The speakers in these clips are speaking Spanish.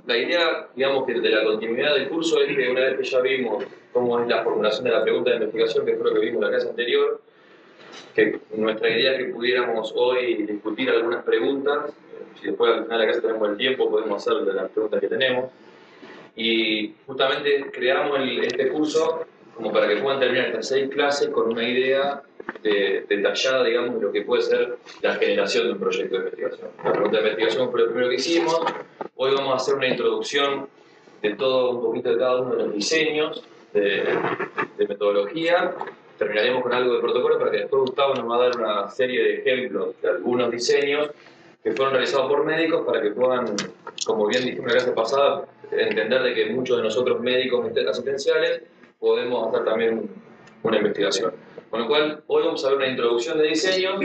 la idea, digamos, que de la continuidad del curso es que una vez que ya vimos cómo es la formulación de la pregunta de investigación, que fue lo que vimos en la clase anterior, que nuestra idea es que pudiéramos hoy discutir algunas preguntas, si después al final de la clase tenemos el tiempo, podemos hacer de las preguntas que tenemos, y justamente creamos este curso como para que puedan terminar estas 6 clases con una idea detallada, digamos, de lo que puede ser la generación de un proyecto de investigación. La pregunta de investigación fue lo primero que hicimos. Hoy vamos a hacer una introducción de todo, un poquito de cada uno de los diseños de metodología. Terminaremos con algo de protocolo para que después Gustavo nos va a dar una serie de ejemplos de algunos diseños que fueron realizados por médicos para que puedan, como bien dijimos en la clase pasada, entender de que muchos de nosotros médicos asistenciales podemos hacer también una investigación. Con lo cual, hoy vamos a ver una introducción de diseño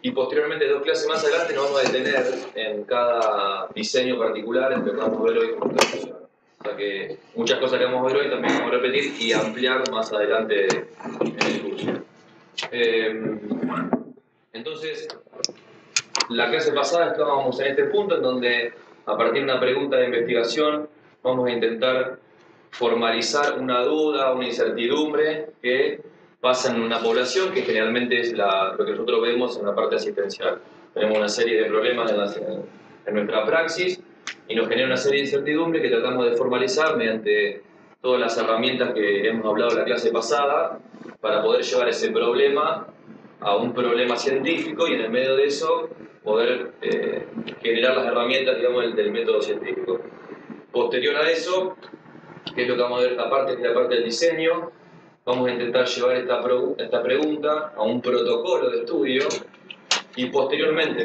y posteriormente 2 clases más adelante nos vamos a detener en cada diseño particular en lo que vamos a ver hoy cómo funciona. O sea que muchas cosas que vamos a ver hoy también vamos a repetir y ampliar más adelante en el curso. Entonces, la clase pasada estábamos en este punto en donde a partir de una pregunta de investigación vamos a intentar formalizar una duda, una incertidumbre que pasa en una población que generalmente es lo que nosotros vemos en la parte asistencial. Tenemos una serie de problemas en nuestra praxis y nos genera una serie de incertidumbres que tratamos de formalizar mediante todas las herramientas que hemos hablado en la clase pasada para poder llevar ese problema a un problema científico y en el medio de eso poder generar las herramientas, digamos, del método científico. Posterior a eso, que es lo que vamos a ver esta parte, que es la parte del diseño, vamos a intentar llevar esta pregunta a un protocolo de estudio y posteriormente,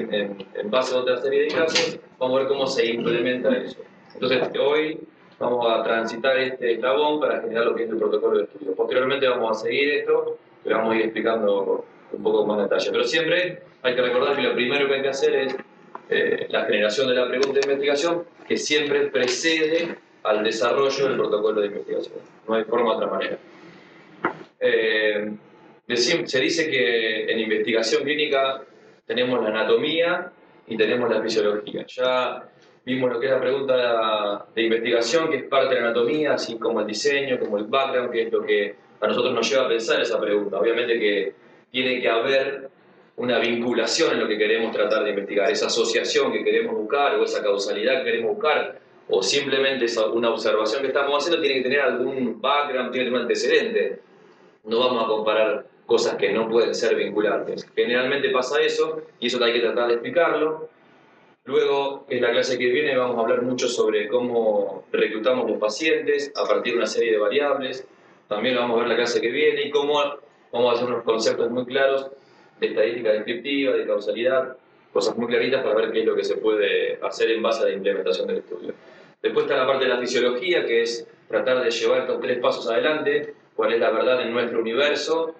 en base a otra serie de clases, vamos a ver cómo se implementa eso. Entonces, hoy vamos a transitar este eslabón para generar lo que es el protocolo de estudio. Posteriormente vamos a seguir esto, pero vamos a ir explicando un poco más en detalle. Pero siempre hay que recordar que lo primero que hay que hacer es la generación de la pregunta de investigación, que siempre precede al desarrollo del protocolo de investigación. No hay forma de otra manera. Se dice que en investigación clínica tenemos la anatomía y tenemos la fisiología. Ya vimos lo que es la pregunta de investigación, que es parte de la anatomía, así como el diseño, como el background, que es lo que a nosotros nos lleva a pensar esa pregunta. Obviamente que tiene que haber una vinculación en lo que queremos tratar de investigar, esa asociación que queremos buscar o esa causalidad que queremos buscar, o simplemente una observación que estamos haciendo tiene que tener algún background, tiene que tener un antecedente. No vamos a comparar cosas que no pueden ser vinculantes. Generalmente pasa eso y eso hay que tratar de explicarlo. Luego, en la clase que viene, vamos a hablar mucho sobre cómo reclutamos los pacientes a partir de una serie de variables. También lo vamos a ver en la clase que viene y cómo vamos a hacer unos conceptos muy claros de estadística descriptiva, de causalidad, cosas muy claritas para ver qué es lo que se puede hacer en base a la implementación del estudio. Después está la parte de la fisiología, que es tratar de llevar estos 3 pasos adelante, cuál es la verdad en nuestro universo,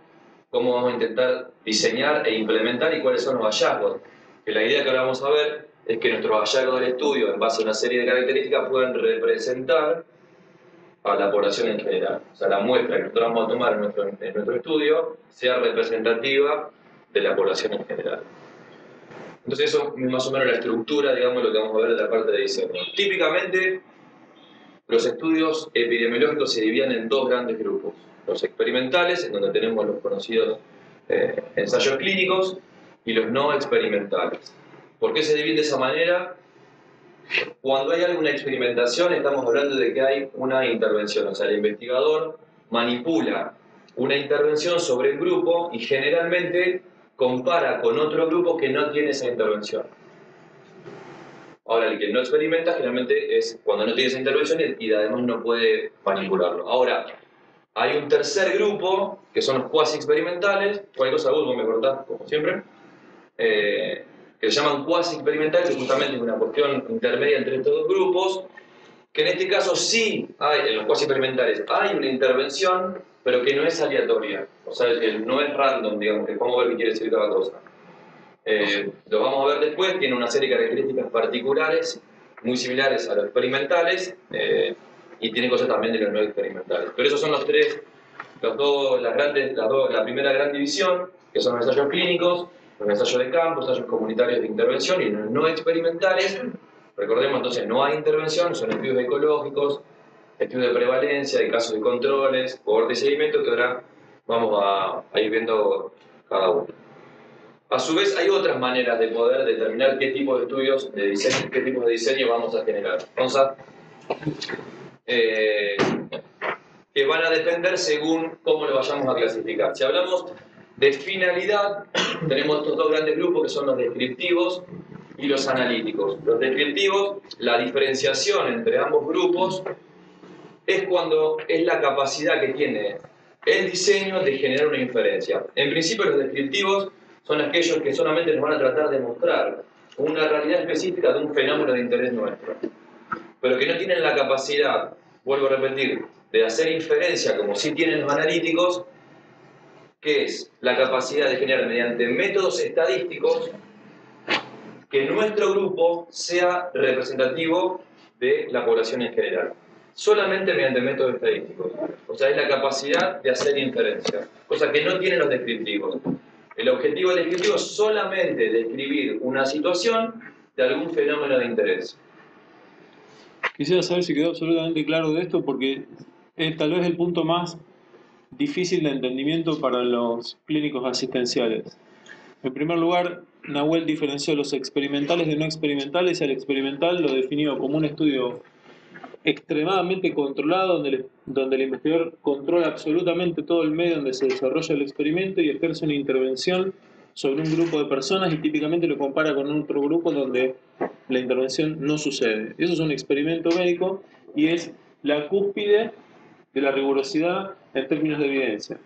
cómo vamos a intentar diseñar e implementar y cuáles son los hallazgos. Que la idea que ahora vamos a ver es que nuestros hallazgos del estudio, en base a una serie de características, puedan representar a la población en general. O sea, la muestra que nosotros vamos a tomar en nuestro estudio sea representativa de la población en general. Entonces eso es más o menos la estructura, digamos, lo que vamos a ver en la parte de diseño. Típicamente, los estudios epidemiológicos se dividen en 2 grandes grupos. Los experimentales, en donde tenemos los conocidos ensayos clínicos, y los no experimentales. ¿Por qué se divide de esa manera? Cuando hay alguna experimentación estamos hablando de que hay una intervención, o sea, el investigador manipula una intervención sobre el grupo y generalmente compara con otro grupo que no tiene esa intervención. Ahora, el que no experimenta generalmente es cuando no tiene esa intervención y además no puede manipularlo. Ahora, hay un tercer grupo, que son los cuasi experimentales, cualquier cosa vos me cortás, como siempre, que se llaman cuasi experimentales, que justamente es una cuestión intermedia entre estos 2 grupos, que en este caso sí hay, en los cuasi experimentales, hay una intervención, pero que no es aleatoria, o sea, que no es random, digamos, que vamos a ver qué quiere decir cada cosa. Lo vamos a ver después, tiene una serie de características particulares, muy similares a los experimentales, y tiene cosas también de los no experimentales. Pero esos son los 3, la primera gran división, que son los ensayos clínicos, los ensayos de campo, ensayos comunitarios de intervención y los no experimentales, Recordemos entonces, no hay intervención, son estudios ecológicos, estudios de prevalencia, de casos de controles, cohorte de seguimiento, que ahora vamos a ir viendo cada uno. A su vez, hay otras maneras de poder determinar qué tipo de estudios de diseño, qué tipos de diseño vamos a generar. Que van a depender según cómo lo vayamos a clasificar. Si hablamos de finalidad, tenemos estos dos grandes grupos que son los descriptivos y los analíticos. Los descriptivos, la diferenciación entre ambos grupos es cuando es la capacidad que tiene el diseño de generar una inferencia. En principio, los descriptivos son aquellos que solamente nos van a tratar de mostrar una realidad específica de un fenómeno de interés nuestro, pero que no tienen la capacidad, vuelvo a repetir, de hacer inferencia como sí tienen los analíticos, que es la capacidad de generar mediante métodos estadísticos que nuestro grupo sea representativo de la población en general. Solamente mediante métodos estadísticos. O sea, es la capacidad de hacer inferencia, cosa que no tienen los descriptivos. El objetivo del descriptivo es solamente describir una situación de algún fenómeno de interés. Quisiera saber si quedó absolutamente claro de esto, porque es tal vez el punto más difícil de entendimiento para los clínicos asistenciales. En primer lugar, Nahuel diferenció los experimentales de no experimentales y al experimental lo definió como un estudio extremadamente controlado donde el investigador controla absolutamente todo el medio donde se desarrolla el experimento y ejerce una intervención sobre un grupo de personas y típicamente lo compara con otro grupo donde la intervención no sucede. Eso es un experimento médico y es la cúspide de la rigurosidad en términos de evidencia.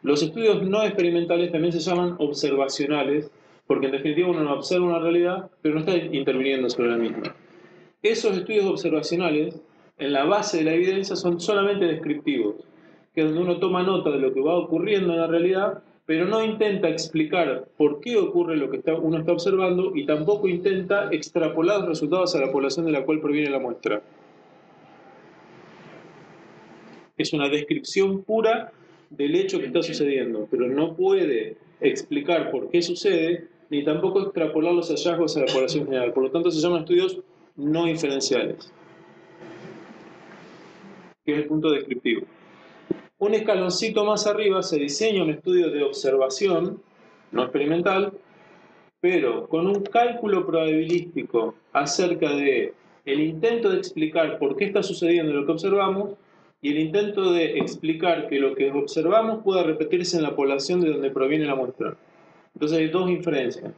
Los estudios no experimentales también se llaman observacionales, porque en definitiva uno no observa una realidad, pero no está interviniendo sobre la misma. Esos estudios observacionales, en la base de la evidencia, son solamente descriptivos, que es donde uno toma nota de lo que va ocurriendo en la realidad, pero no intenta explicar por qué ocurre lo que uno está observando y tampoco intenta extrapolar los resultados a la población de la cual proviene la muestra. Es una descripción pura del hecho que está sucediendo, pero no puede explicar por qué sucede, ni tampoco extrapolar los hallazgos a la población general. Por lo tanto, se llaman estudios no inferenciales, que es el punto descriptivo. Un escaloncito más arriba se diseña un estudio de observación, no experimental, pero con un cálculo probabilístico acerca de el intento de explicar por qué está sucediendo lo que observamos y el intento de explicar que lo que observamos pueda repetirse en la población de donde proviene la muestra. Entonces hay dos inferencias.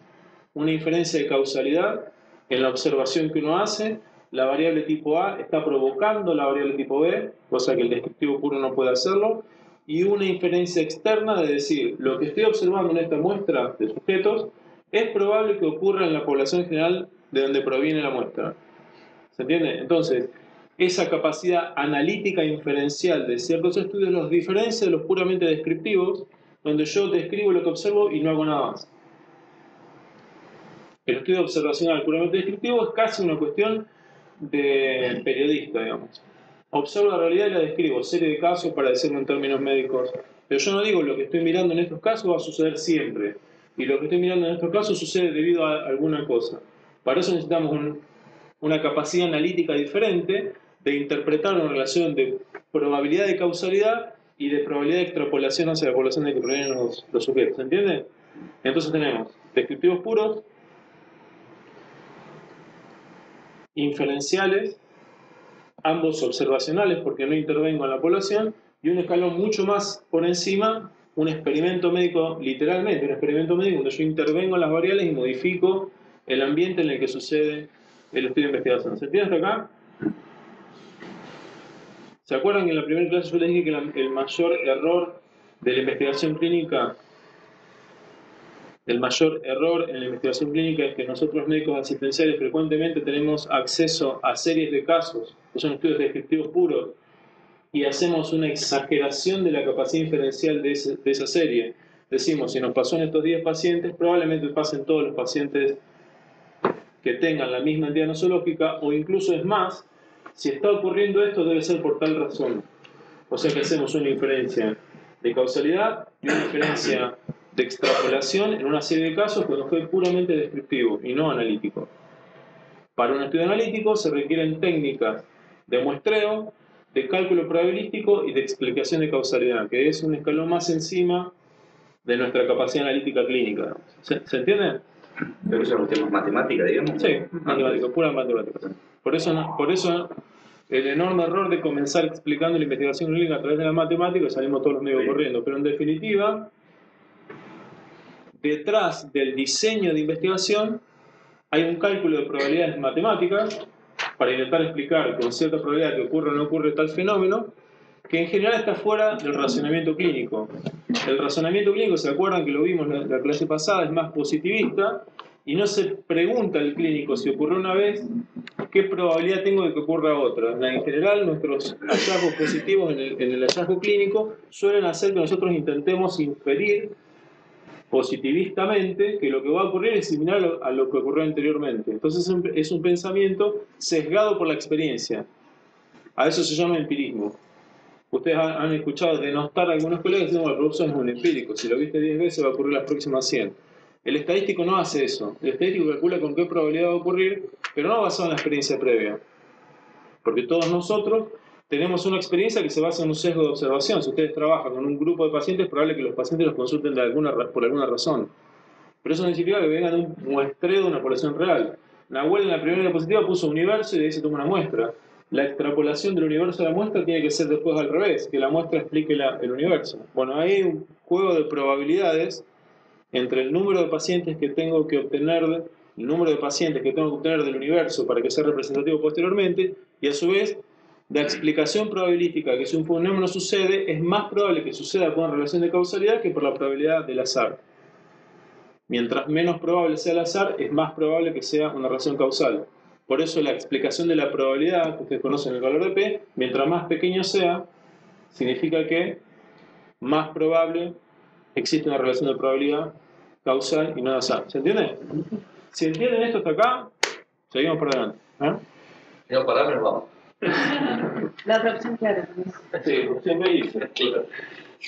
Una inferencia de causalidad en la observación que uno hace. La variable tipo A está provocando la variable tipo B, cosa que el descriptivo puro no puede hacerlo. Y una inferencia externa de decir, lo que estoy observando en esta muestra de sujetos es probable que ocurra en la población general de donde proviene la muestra. ¿Se entiende? Entonces, esa capacidad analítica inferencial de ciertos estudios los diferencia de los puramente descriptivos, donde yo describo lo que observo y no hago nada más. El estudio observacional puramente descriptivo es casi una cuestión de periodista, digamos. Observo la realidad y la describo, serie de casos para decirlo en términos médicos. Pero yo no digo lo que estoy mirando en estos casos va a suceder siempre. Y lo que estoy mirando en estos casos sucede debido a alguna cosa. Para eso necesitamos una capacidad analítica diferente de interpretar una relación de probabilidad de causalidad y de probabilidad de extrapolación hacia la población de que provienen los sujetos. ¿Se entiende? Entonces tenemos descriptivos puros, inferenciales, ambos observacionales porque no intervengo en la población, y un escalón mucho más por encima, un experimento médico, literalmente, un experimento médico donde yo intervengo en las variables y modifico el ambiente en el que sucede el estudio de investigación. ¿Se entiende hasta acá? ¿Se acuerdan que en la primera clase yo les dije que el mayor error de la investigación clínica, el mayor error en la investigación clínica es que nosotros médicos asistenciales frecuentemente tenemos acceso a series de casos, que son estudios descriptivos puros, y hacemos una exageración de la capacidad inferencial de esa serie? Decimos, si nos pasó en estos 10 pacientes, probablemente pasen todos los pacientes que tengan la misma entidad nosológica, o incluso es más, si está ocurriendo esto debe ser por tal razón. O sea que hacemos una inferencia de causalidad y una inferencia de extrapolación en una serie de casos cuando fue puramente descriptivo y no analítico. Para un estudio analítico se requieren técnicas de muestreo, de cálculo probabilístico y de explicación de causalidad, que es un escalón más encima de nuestra capacidad analítica clínica. ¿Se entiende? Pero eso es un tema matemática, digamos. Sí, matemática, pura matemática. Por eso el enorme error de comenzar explicando la investigación clínica a través de la matemática, salimos todos los medios corriendo. Pero en definitiva, detrás del diseño de investigación hay un cálculo de probabilidades matemáticas para intentar explicar con cierta probabilidad que ocurre o no ocurre tal fenómeno, que en general está fuera del razonamiento clínico. El razonamiento clínico, ¿se acuerdan que lo vimos en la clase pasada? Es más positivista y no se pregunta al clínico si ocurrió una vez, ¿qué probabilidad tengo de que ocurra otra? En general, nuestros hallazgos positivos en el hallazgo clínico suelen hacer que nosotros intentemos inferir positivistamente que lo que va a ocurrir es similar a lo que ocurrió anteriormente. Entonces es un pensamiento sesgado por la experiencia. A eso se llama empirismo. Ustedes han escuchado denostar a algunos colegas y dicen, bueno, el profesor es un empírico, si lo viste 10 veces va a ocurrir las próximas 100. El estadístico no hace eso. El estadístico calcula con qué probabilidad va a ocurrir, pero no basado en la experiencia previa. Porque todos nosotros tenemos una experiencia que se basa en un sesgo de observación. Si ustedes trabajan con un grupo de pacientes, es probable que los pacientes los consulten por alguna razón. Pero eso no significa que vengan de un muestreo de una población real. Nahuel en la primera diapositiva puso universo y de ahí se toma una muestra. La extrapolación del universo a la muestra tiene que ser después al revés, que la muestra explique el universo. Bueno, hay un juego de probabilidades entre el número de pacientes que tengo que obtener, el número de pacientes que tengo que obtener del universo para que sea representativo posteriormente, y a su vez, la explicación probabilística que si un fenómeno sucede, es más probable que suceda por una relación de causalidad que por la probabilidad del azar. Mientras menos probable sea el azar, es más probable que sea una relación causal. Por eso la explicación de la probabilidad, que ustedes conocen el valor de P, mientras más pequeño sea, significa que más probable existe una relación de probabilidad causal y no de azar. ¿Se entiende? Si entienden esto hasta acá, seguimos para adelante. Si no paramos, nos vamos. La otra opción, claro. Sí, siempre dice.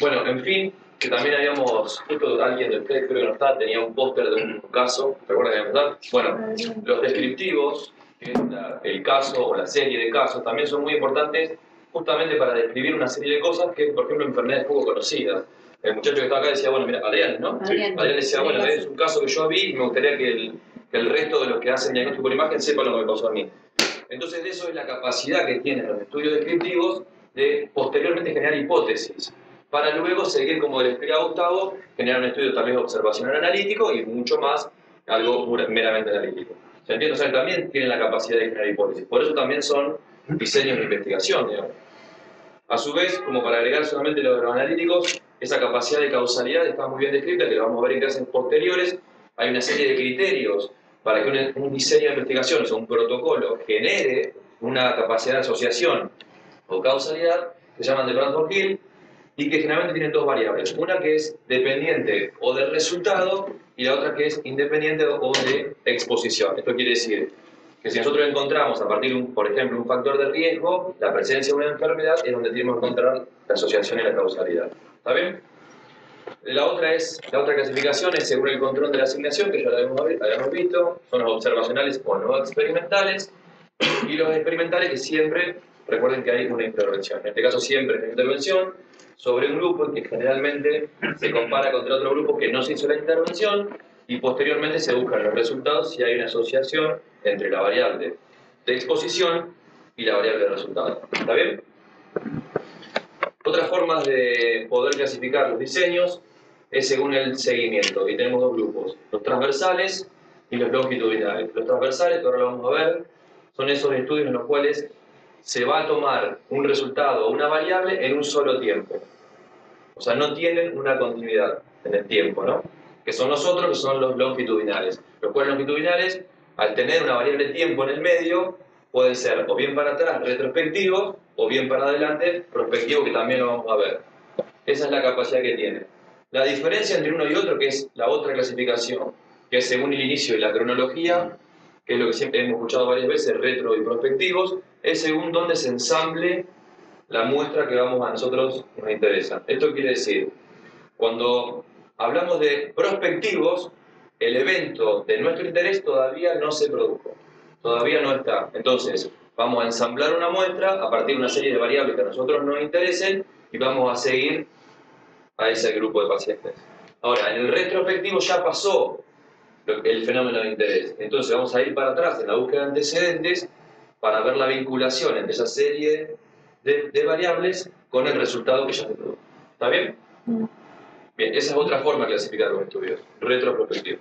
Bueno, en fin, que también habíamos, justo alguien de ustedes creo que no está, tenía un póster de un caso, ¿recuerdan que no está? Bueno, los descriptivos, que es el caso o la serie de casos, también son muy importantes justamente para describir una serie de cosas que, por ejemplo, enfermedades poco conocidas. El muchacho que estaba acá decía, bueno, mira, Adrián, ¿no? Adrián Decía, bueno, es un caso que yo vi y me gustaría que el resto de los que hacen diagnóstico por imagen sepan lo que me pasó a mí. Entonces, eso es la capacidad que tienen los estudios descriptivos de posteriormente generar hipótesis, para luego seguir, como le explica Gustavo, generar un estudio tal vez observacional analítico y mucho más, algo meramente analítico. ¿Se entiende? O sea, también tienen la capacidad de generar hipótesis. Por eso también son diseños de investigación, digamos. A su vez, como para agregar solamente lo de los analíticos, esa capacidad de causalidad está muy bien descrita, que lo vamos a ver en clases posteriores. Hay una serie de criterios para que un diseño de investigación, o sea, un protocolo, genere una capacidad de asociación o causalidad, que se llaman de Bradford-Hill, y que generalmente tienen dos variables. Una que es dependiente o del resultado, y la otra que es independiente o de exposición. Esto quiere decir que si nosotros encontramos a partir de, por ejemplo, un factor de riesgo, la presencia de una enfermedad, es donde tenemos que encontrar la asociación y la causalidad. ¿Está bien? La otra clasificación es según el control de la asignación, que ya la habíamos visto, son los observacionales o no experimentales, y los experimentales que siempre, recuerden que hay una intervención. En este caso siempre hay una intervención sobre un grupo que generalmente se compara contra otro grupo que no se hizo la intervención y posteriormente se buscan los resultados si hay una asociación entre la variable de exposición y la variable de resultado. ¿Está bien? Otras formas de poder clasificar los diseños es según el seguimiento, y tenemos dos grupos, los transversales y los longitudinales. Los transversales, que ahora lo vamos a ver, son esos estudios en los cuales se va a tomar un resultado o una variable en un solo tiempo. O sea, no tienen una continuidad en el tiempo, ¿no? Que son los otros, que son los longitudinales. Los cuales longitudinales, al tener una variable tiempo en el medio, pueden ser o bien para atrás, retrospectivos, o bien para adelante, prospectivos, que también lo vamos a ver. Esa es la capacidad que tienen. La diferencia entre uno y otro, que es la otra clasificación, que es según el inicio y la cronología, que es lo que siempre hemos escuchado varias veces, retro y prospectivos, es según dónde se ensamble la muestra que vamos a nosotros nos interesa. Esto quiere decir, cuando hablamos de prospectivos, el evento de nuestro interés todavía no se produjo. Todavía no está. Entonces, vamos a ensamblar una muestra a partir de una serie de variables que a nosotros nos interesen y vamos a seguir a ese grupo de pacientes. Ahora, en el retrospectivo ya pasó el fenómeno de interés. Entonces vamos a ir para atrás en la búsqueda de antecedentes para ver la vinculación entre esa serie de variables con el resultado que ya se produjo. ¿Está bien? Bien, esa es otra forma de clasificar los estudios, retroprospectivo.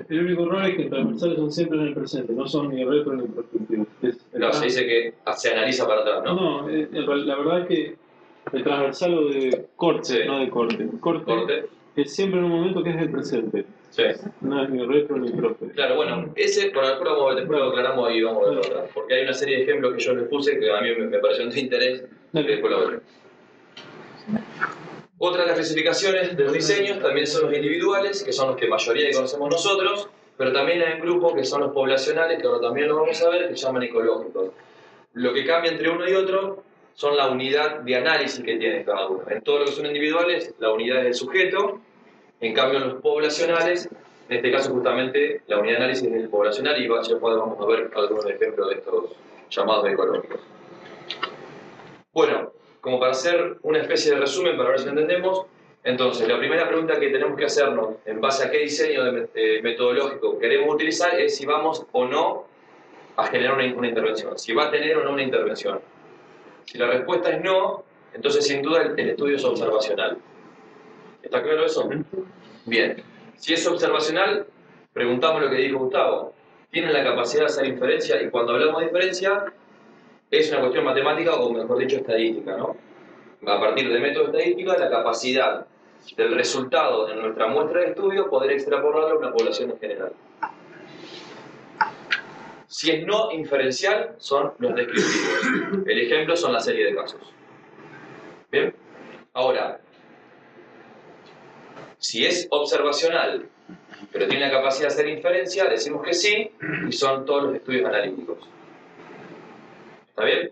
El único error es que los transversales son siempre en el presente, no son ni retro ni prospectivos. No, se dice que se analiza para atrás, ¿no? No, la verdad es que el transversal o de corte, Sí. no de corte. Corte es siempre en un momento que es el presente. Sí. No es ni retro ni prospectivo. Claro, bueno, ese, por después lo aclaramos y vamos a verlo atrás. Porque hay una serie de ejemplos que yo les puse que a mí me parecieron de interés y que después lo veré. Otra de las clasificaciones de los diseños también son los individuales, que son los que mayoría conocemos nosotros, pero también hay un grupo que son los poblacionales, que ahora también lo vamos a ver, que se llaman ecológicos. Lo que cambia entre uno y otro son la unidad de análisis que tiene cada uno. En todo lo que son individuales, la unidad es el sujeto, en cambio en los poblacionales, en este caso justamente la unidad de análisis es el poblacional y ya vamos a ver algunos ejemplos de estos llamados ecológicos. Bueno, como para hacer una especie de resumen para ver si lo entendemos, entonces la primera pregunta que tenemos que hacernos en base a qué diseño metodológico queremos utilizar es si vamos o no a generar una intervención, si va a tener o no una intervención. Si la respuesta es no, entonces sin duda el estudio es observacional. ¿Está claro eso? Bien. Si es observacional, preguntamos lo que dijo Gustavo. ¿Tienen la capacidad de hacer inferencia? Y cuando hablamos de inferencia, es una cuestión matemática o mejor dicho estadística, ¿no? A partir de métodos estadísticos, la capacidad del resultado de nuestra muestra de estudio poder extrapolarlo a una población en general. Si es no inferencial, son los descriptivos. El ejemplo son la serie de casos. ¿Bien? Ahora, si es observacional, pero tiene la capacidad de hacer inferencia, decimos que sí, y son todos los estudios analíticos. ¿Está bien?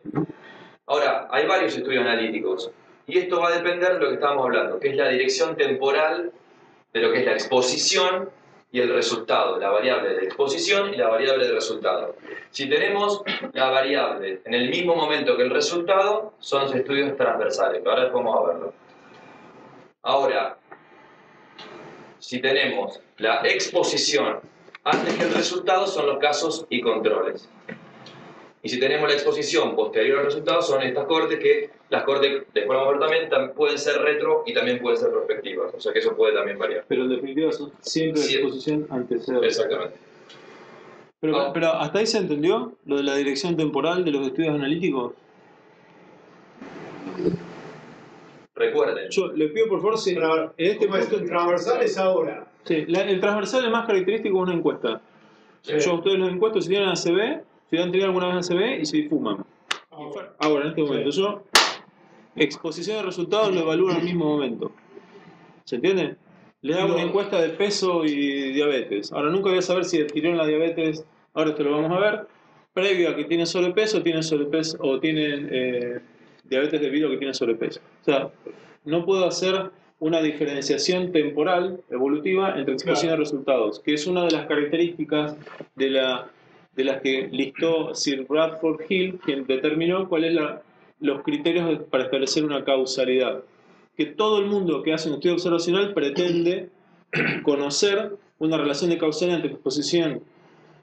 Ahora, hay varios estudios analíticos, y esto va a depender de lo que estábamos hablando, que es la dirección temporal de lo que es la exposición y el resultado, la variable de exposición y la variable de resultado. Si tenemos la variable en el mismo momento que el resultado, son los estudios transversales, que ahora vamos a verlo. Ahora, si tenemos la exposición antes que el resultado, son los casos y controles. Y si tenemos la exposición posterior al resultado, son estas cortes que las cortes, después vamos a ver también pueden ser retro y también pueden ser prospectivas. O sea que eso puede también variar. Pero en definitiva son siempre de exposición antecedente. Exactamente. Pero ¿hasta ahí se entendió lo de la dirección temporal de los estudios analíticos? Recuerden. Yo les pido por favor, si en este punto... El transversal es ahora. Sí, el transversal es más característico de una encuesta. Sí. Yo a ustedes los encuesto si tienen ACV, si han tenido alguna vez ACV y si fuman. Ahora, en este momento, yo exposición de resultados lo evalúo en el mismo momento. ¿Se entiende? Les hago una encuesta de peso y diabetes. Ahora nunca voy a saber si adquirieron la diabetes, ahora esto lo vamos a ver, previo a que tienen sobrepeso o tienen diabetes debido a que tienen sobrepeso. O sea, no puedo hacer una diferenciación temporal, evolutiva, entre exposición de resultados, que es una de las características de las que listó Sir Bradford Hill, quien determinó cuáles son los criterios para establecer una causalidad. Que todo el mundo que hace un estudio observacional pretende conocer una relación de causalidad entre exposición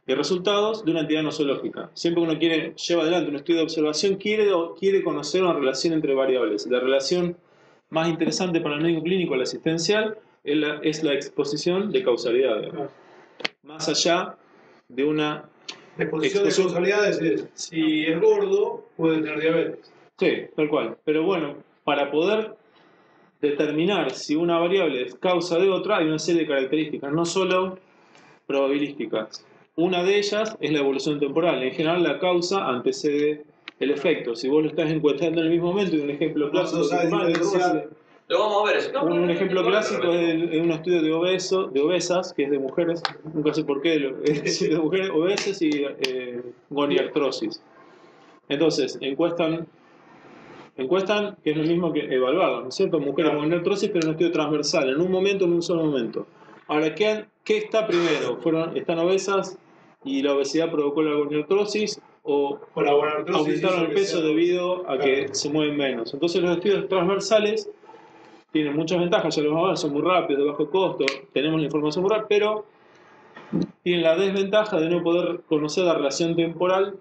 y resultados de una entidad nosológica. Siempre que uno lleva adelante un estudio de observación, quiere conocer una relación entre variables. La relación más interesante para el médico clínico, la asistencial, es la exposición de causalidad, digamos. Más allá de una La exposición de causalidades es, si es gordo, puede tener diabetes. Sí, tal cual. Pero bueno, para poder determinar si una variable es causa de otra, hay una serie de características, no solo probabilísticas. Una de ellas es la evolución temporal. En general, la causa antecede el efecto. Si vos lo estás encuestando en el mismo momento, y un ejemplo clásico Lo vamos a ver eso. un ejemplo clásico es un estudio de obesas, que es de mujeres, nunca sé por qué, es de mujeres obesas y goniartrosis. Entonces, encuestan, que es lo mismo que evaluarla, ¿no es cierto? Mujeres con artrosis, pero en un estudio transversal, en un momento, en un solo momento. Ahora, ¿qué está primero? ¿Están obesas y la obesidad provocó la gonartrosis o aumentaron el peso debido a que se mueven menos. Entonces los estudios transversales tienen muchas ventajas, ya lo vamos a ver, son muy rápidos, de bajo costo, tenemos la información muy rápida, pero tienen la desventaja de no poder conocer la relación temporal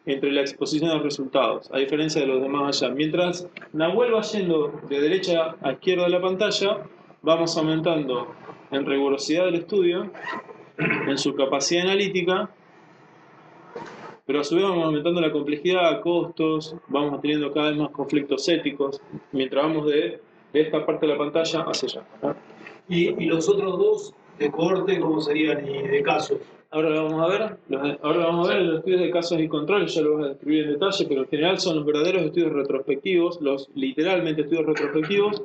entre la exposición y los resultados, a diferencia de los demás allá. Mientras Nahuel va yendo de derecha a izquierda de la pantalla, vamos aumentando en rigurosidad del estudio, en su capacidad analítica, pero a su vez vamos aumentando la complejidad, costos, vamos teniendo cada vez más conflictos éticos, mientras vamos de esta parte de la pantalla hacia allá, ¿no? Y los otros dos de cohorte, ¿cómo serían? Y de casos. Ahora lo vamos a ver, los estudios de casos y controles, ya lo voy a describir en detalle, pero en general son los verdaderos estudios retrospectivos, los literalmente estudios retrospectivos,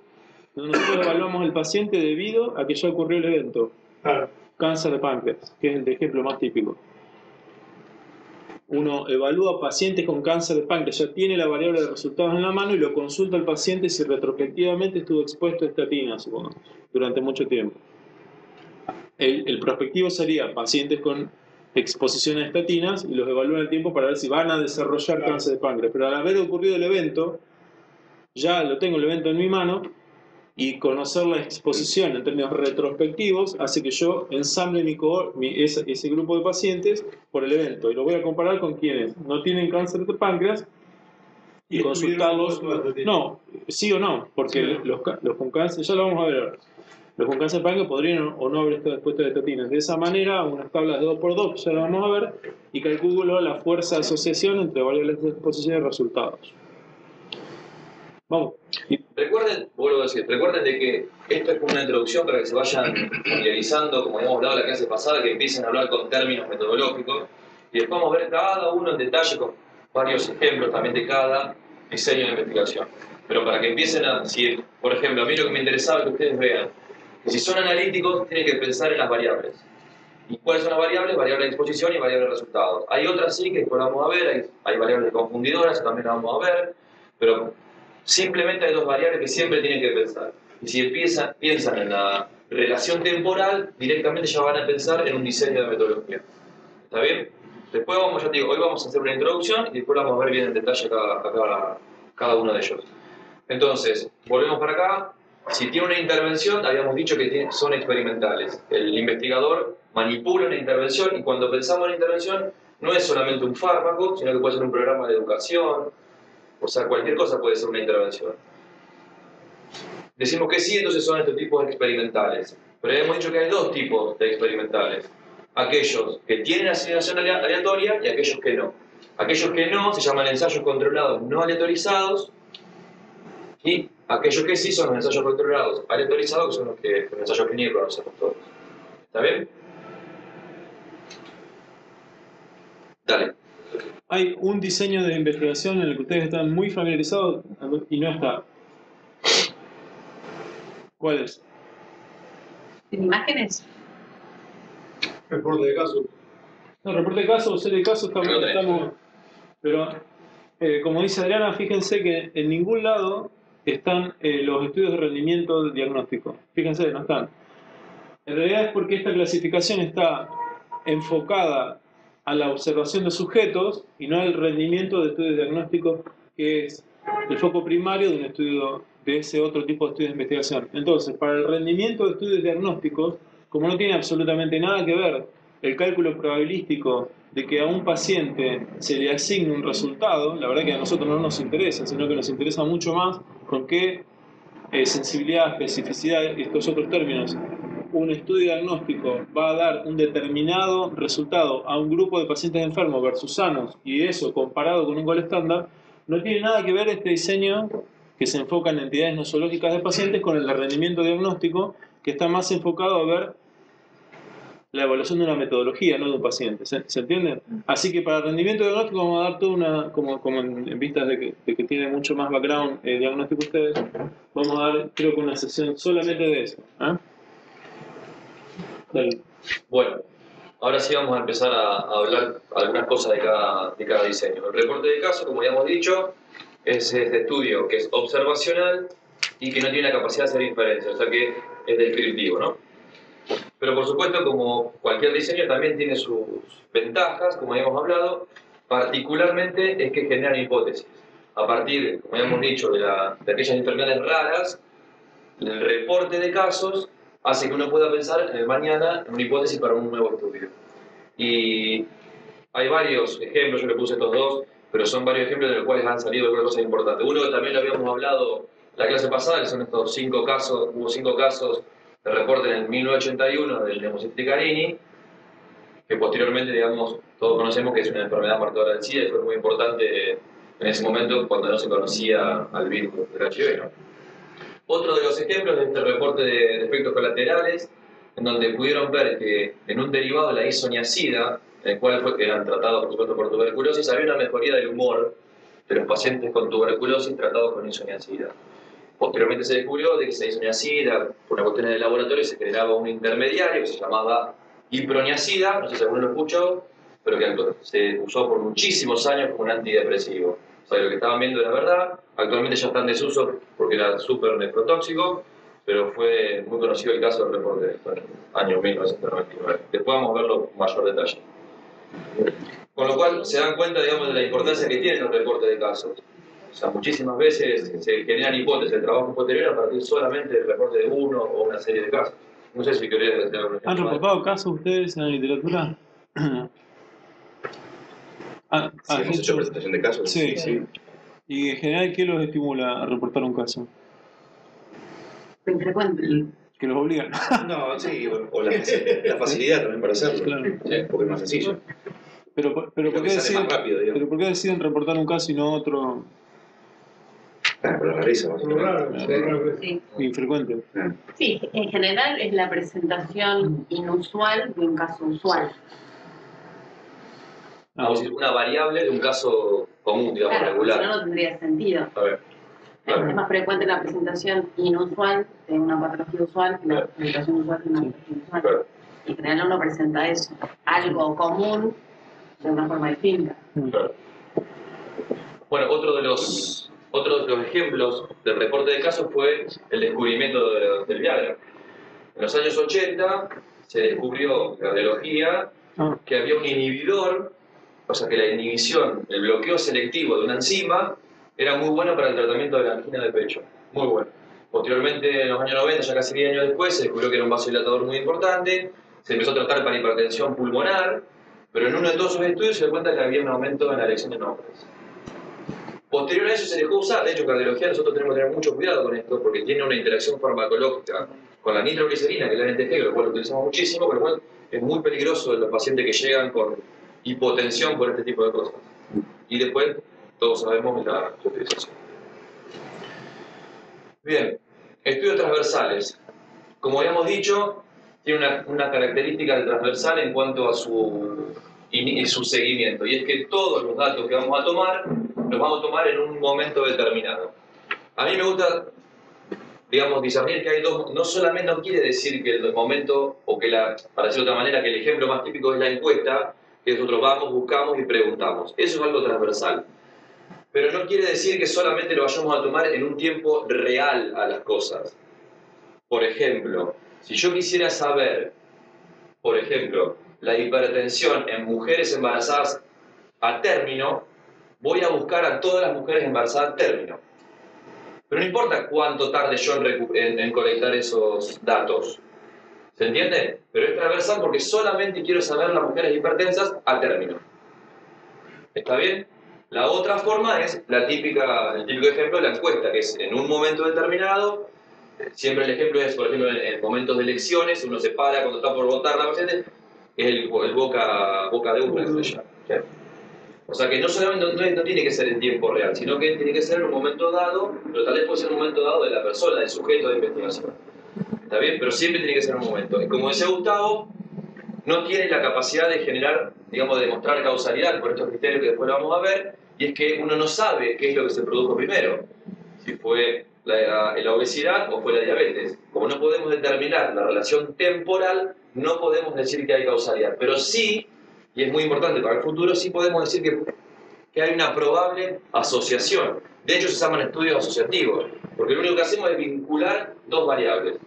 donde nosotros evaluamos el paciente debido a que ya ocurrió el evento. Claro. Cáncer de páncreas, que es el ejemplo más típico. Uno evalúa pacientes con cáncer de páncreas, ya tiene la variable de resultados en la mano y lo consulta al paciente si retrospectivamente estuvo expuesto a estatinas, supongamos, durante mucho tiempo. El prospectivo sería pacientes con exposición a estatinas y los evalúa en el tiempo para ver si van a desarrollar cáncer de páncreas. Pero al haber ocurrido el evento, ya lo tengo el evento en mi mano, y conocer la exposición en términos retrospectivos hace que yo ensamble ese grupo de pacientes por el evento. Y lo voy a comparar con quienes no tienen cáncer de páncreas y consultarlos. No, sí o no, porque sí, los con cáncer, ya lo vamos a ver ahora. Los con cáncer de páncreas podrían o no haber estado expuestos a estatinas. De esa manera, unas tablas de 2×2, ya lo vamos a ver, y calculo la fuerza de asociación entre variables de exposición y resultados. Vamos. Recuerden de que esto es como una introducción para que se vayan familiarizando, como habíamos hablado en la clase pasada, que empiecen a hablar con términos metodológicos, y después vamos a ver cada uno en detalle con varios ejemplos también de cada diseño de investigación. Pero para que empiecen a decir, por ejemplo, a mí lo que me interesaba es que ustedes vean que si son analíticos tienen que pensar en las variables. ¿Y cuáles son las variables? Variable de exposición y variable de resultados. Hay otras sí que después las vamos a ver, hay variables confundidoras que también las vamos a ver, pero simplemente hay dos variables que siempre tienen que pensar. Y si piensan en la relación temporal, directamente ya van a pensar en un diseño de metodología. ¿Está bien? Después vamos, ya te digo, hoy vamos a hacer una introducción y después vamos a ver bien en detalle cada uno de ellos. Entonces, volvemos para acá. Si tiene una intervención, habíamos dicho que son experimentales. El investigador manipula una intervención y cuando pensamos en intervención no es solamente un fármaco, sino que puede ser un programa de educación. O sea, cualquier cosa puede ser una intervención. Decimos que sí, entonces son estos tipos experimentales. Pero hemos dicho que hay dos tipos de experimentales. Aquellos que tienen asignación aleatoria y aquellos que no. Aquellos que no se llaman ensayos controlados no aleatorizados y aquellos que sí son los ensayos controlados aleatorizados, que son los ensayos clínicos que conocemos todos. ¿Está bien? Dale. Hay un diseño de investigación en el que ustedes están muy familiarizados y no está. ¿Cuál es? ¿En imágenes? Reporte de caso. No, reporte de caso o serie de casos estamos. Pero, como dice Adriana, fíjense que en ningún lado están los estudios de rendimiento del diagnóstico. Fíjense, no están. En realidad es porque esta clasificación está enfocada a la observación de sujetos y no al rendimiento de estudios diagnósticos, que es el foco primario de un estudio de ese otro tipo de estudios de investigación. Entonces, para el rendimiento de estudios diagnósticos, como no tiene absolutamente nada que ver el cálculo probabilístico de que a un paciente se le asigne un resultado, la verdad que a nosotros no nos interesa, sino que nos interesa mucho más con qué sensibilidad, especificidad, estos otros términos, un estudio diagnóstico va a dar un determinado resultado a un grupo de pacientes enfermos versus sanos, y eso comparado con un gol estándar, no tiene nada que ver este diseño que se enfoca en entidades nosológicas de pacientes con el de rendimiento diagnóstico, que está más enfocado a ver la evaluación de una metodología, no de un paciente. ¿Se entiende? Así que para el rendimiento diagnóstico vamos a dar toda una, como en vistas de que tiene mucho más background diagnóstico ustedes, vamos a dar creo que una sesión solamente de eso. Dale. Bueno, ahora sí vamos a empezar a hablar algunas cosas de cada diseño. El reporte de caso, como ya hemos dicho, es este estudio que es observacional y que no tiene la capacidad de hacer inferencias, o sea que es descriptivo, ¿no? Pero por supuesto, como cualquier diseño, también tiene sus ventajas, como habíamos hablado, particularmente es que generan hipótesis. A partir, como habíamos dicho, de aquellas enfermedades raras, el reporte de casos hace que uno pueda pensar en el mañana en una hipótesis para un nuevo estudio. Y hay varios ejemplos, yo le puse estos dos, pero son varios ejemplos de los cuales han salido algunas cosas importantes. Uno que también lo habíamos hablado la clase pasada, que son estos 5 casos, hubo 5 casos de reporte en el 1981 del Nemociticarini, que posteriormente, digamos, todos conocemos que es una enfermedad marcadora del SIDA y fue muy importante en ese momento cuando no se conocía al virus del HIV, ¿no? Otro de los ejemplos de este reporte de efectos colaterales, en donde pudieron ver que en un derivado de la isoniazida, en el cual eran tratados por supuesto por tuberculosis, había una mejoría del humor de los pacientes con tuberculosis tratados con isoniazida. Posteriormente se descubrió de que esa isoniazida, por una cuestión de laboratorio, se generaba un intermediario que se llamaba iproniazida, no sé si alguno lo escuchó, pero que se usó por muchísimos años como un antidepresivo. O sea, lo que estaban viendo era verdad, actualmente ya está en desuso porque era súper nefrotóxico, pero fue muy conocido el caso del reporte en el año 1999. Después vamos a verlo con mayor detalle. Con lo cual se dan cuenta, digamos, de la importancia que tienen los reportes de casos. O sea, muchísimas veces se generan hipótesis de trabajo posterior a partir solamente del reporte de uno o una serie de casos. No sé si querías decir algo. ¿Han reportado casos ustedes en la literatura? Si hemos hecho presentación de casos. Sí, sí. Y en general, ¿qué los estimula a reportar un caso? Lo infrecuente. Que los obligan. No, sí, o la facilidad también para hacerlo. Claro. Porque es más sencillo. Pero ¿por qué deciden, más rápido, digamos. ¿por qué deciden reportar un caso y no otro Por la rareza, Lo raro, básicamente. lo raro. Sí. infrecuente? Sí, en general es la presentación inusual de un caso usual. Vamos a decir, una variable de un caso común, digamos, Claro, porque regular. si no, no tendría sentido. A ver. Es más frecuente la presentación inusual de una patología usual que la presentación usual de una patología inusual. Claro. En general uno presenta eso, algo común de una forma distinta. Claro. Bueno, otro de los ejemplos del reporte de casos fue el descubrimiento del Viagra. En los años 80 se descubrió en radiología que había un inhibidor, o sea que la inhibición, el bloqueo selectivo de una enzima era muy bueno para el tratamiento de la angina de pecho. Muy bueno. Posteriormente, en los años 90, ya casi 10 años después, se descubrió que era un vasodilatador muy importante, se empezó a tratar para hipertensión pulmonar, pero en uno de todos sus estudios se dio cuenta que había un aumento en la erección en hombres. Posterior a eso se dejó usar, de hecho en cardiología nosotros tenemos que tener mucho cuidado con esto porque tiene una interacción farmacológica con la nitroglicerina, que es la NTG, lo cual lo utilizamos muchísimo, con lo cual es muy peligroso en los pacientes que llegan con hipotensión por este tipo de cosas. Y después todos sabemos la utilización. Bien, estudios transversales. Como habíamos dicho, tiene una característica transversal en cuanto a su seguimiento, y es que todos los datos que vamos a tomar los vamos a tomar en un momento determinado. A mí me gusta, digamos, discernir que hay dos, no solamente no quiere decir que el momento, o que para decirlo de otra manera, que el ejemplo más típico es la encuesta, que nosotros vamos, buscamos y preguntamos. Eso es algo transversal. Pero no quiere decir que solamente lo vayamos a tomar en un tiempo real a las cosas. Por ejemplo, si yo quisiera saber, por ejemplo, la hipertensión en mujeres embarazadas a término, voy a buscar a todas las mujeres embarazadas a término. Pero no importa cuánto tarde yo en colectar esos datos. ¿Se entiende? Pero es transversal porque solamente quiero saber las mujeres hipertensas a término. ¿Está bien? La otra forma es el típico ejemplo de la encuesta, que es en un momento determinado. Siempre el ejemplo es, por ejemplo, en momentos de elecciones, uno se para cuando está por votar la paciente, es el boca de urna, que se llama. ¿Sí? O sea que no solamente no tiene que ser en tiempo real, sino que tiene que ser en un momento dado, pero tal vez puede ser un momento dado de la persona, del sujeto de investigación. ¿Está bien? Pero siempre tiene que ser un momento. Y como decía Gustavo, no tiene la capacidad de generar, digamos, de demostrar causalidad por estos criterios que después lo vamos a ver, y es que uno no sabe qué es lo que se produjo primero, si fue la obesidad o fue la diabetes. Como no podemos determinar la relación temporal, no podemos decir que hay causalidad, pero sí, y es muy importante para el futuro, sí podemos decir que hay una probable asociación. De hecho, se llaman estudios asociativos, porque lo único que hacemos es vincular dos variables.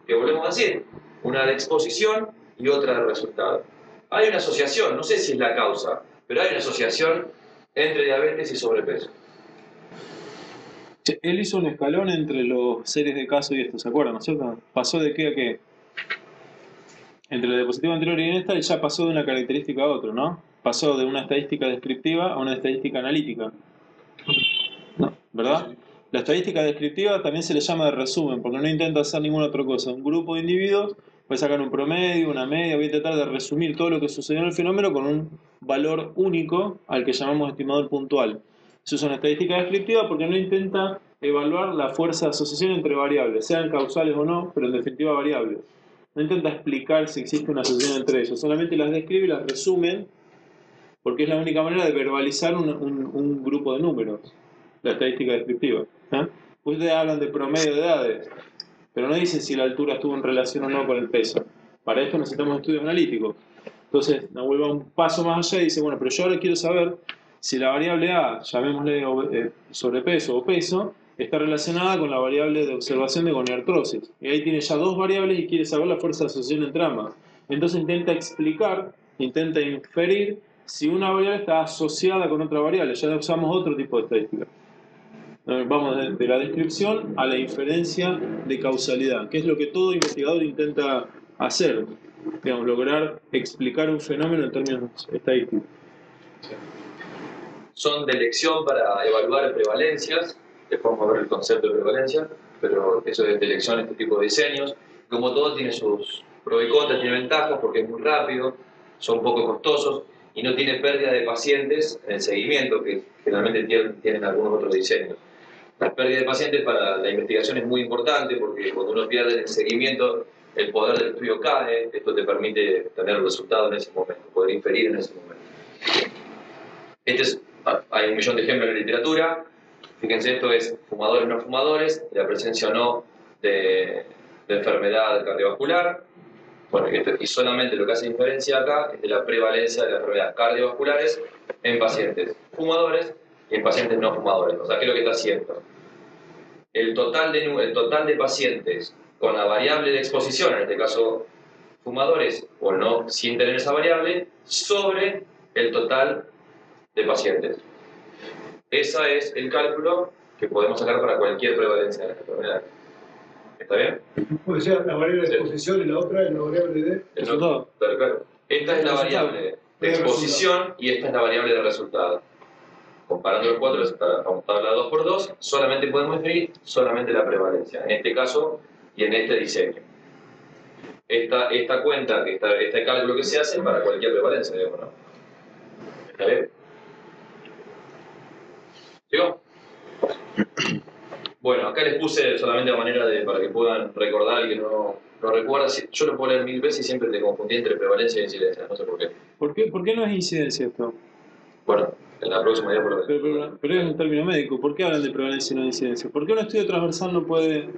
Que volvemos a decir, una de exposición y otra de resultado. Hay una asociación, no sé si es la causa, pero hay una asociación entre diabetes y sobrepeso. Él hizo un escalón entre los series de casos y esto, ¿se acuerdan? ¿No es cierto? Pasó de qué a qué. Entre la diapositiva anterior y en esta, y ya pasó de una característica a otra, ¿no? Pasó de una estadística descriptiva a una estadística analítica. ¿No? ¿Verdad? La estadística descriptiva también se le llama de resumen, porque no intenta hacer ninguna otra cosa. Un grupo de individuos puede sacar un promedio, una media, voy a tratar de resumir todo lo que sucedió en el fenómeno con un valor único al que llamamos estimador puntual. Se usa una estadística descriptiva porque no intenta evaluar la fuerza de asociación entre variables, sean causales o no, pero en definitiva variables. No intenta explicar si existe una asociación entre ellos, solamente las describe y las resume, porque es la única manera de verbalizar un grupo de números, la estadística descriptiva. Ustedes hablan de promedio de edades, pero no dicen si la altura estuvo en relación o no con el peso. Para esto necesitamos estudios analíticos. Entonces, Nahuel va un paso más allá y dice, bueno, pero yo ahora quiero saber si la variable A, llamémosle sobrepeso o peso, está relacionada con la variable de observación de gonartrosis. Y ahí tiene ya dos variables y quiere saber la fuerza de asociación entre ambas. Entonces intenta explicar, intenta inferir si una variable está asociada con otra variable. Ya usamos otro tipo de estadística. Vamos de la descripción a la inferencia de causalidad, que es lo que todo investigador intenta hacer, digamos, lograr explicar un fenómeno en términos estadísticos. Son de elección para evaluar prevalencias, después vamos a ver el concepto de prevalencia, pero eso es de elección, este tipo de diseños. Como todo tiene sus pros y contras, tiene ventajas porque es muy rápido, son poco costosos y no tiene pérdida de pacientes en el seguimiento, que generalmente tienen algunos otros diseños. La pérdida de pacientes para la investigación es muy importante porque cuando uno pierde el seguimiento, el poder del estudio cae. Esto te permite tener el resultado en ese momento, poder inferir en ese momento. Hay un millón de ejemplos en la literatura. Fíjense, esto es fumadores no fumadores, la presencia o no de enfermedad cardiovascular. Bueno, y solamente lo que hace diferencia acá es de la prevalencia de las enfermedades cardiovasculares en pacientes fumadores y en pacientes no fumadores. O sea, ¿qué es lo que está haciendo? El total de pacientes con la variable de exposición, en este caso fumadores o no, sin tener esa variable, sobre el total de pacientes. Ese es el cálculo que podemos sacar para cualquier prevalencia de la enfermedad. ¿Está bien? Puede ser la variable de exposición y la otra es la variable de Resultado. Claro. Esta es la variable de exposición y esta es la variable de resultado. Comparando los cuatro, vamos a hablar 2 por 2, solamente podemos definir solamente la prevalencia, en este caso y en este diseño. Esta cuenta, este cálculo que se hace para cualquier prevalencia, digamos, ¿no? ¿Está bien? ¿Sigo? Bueno, acá les puse solamente de manera para que puedan recordar y que no recuerda. Yo lo puedo leer 1000 veces y siempre te confundí entre prevalencia e incidencia, no sé por qué. ¿Por qué no es incidencia esto? Bueno, en la próxima ya por lo menos. Pero es un término médico. ¿Por qué hablan de prevalencia y no de incidencia? ¿Por qué un estudio transversal no puede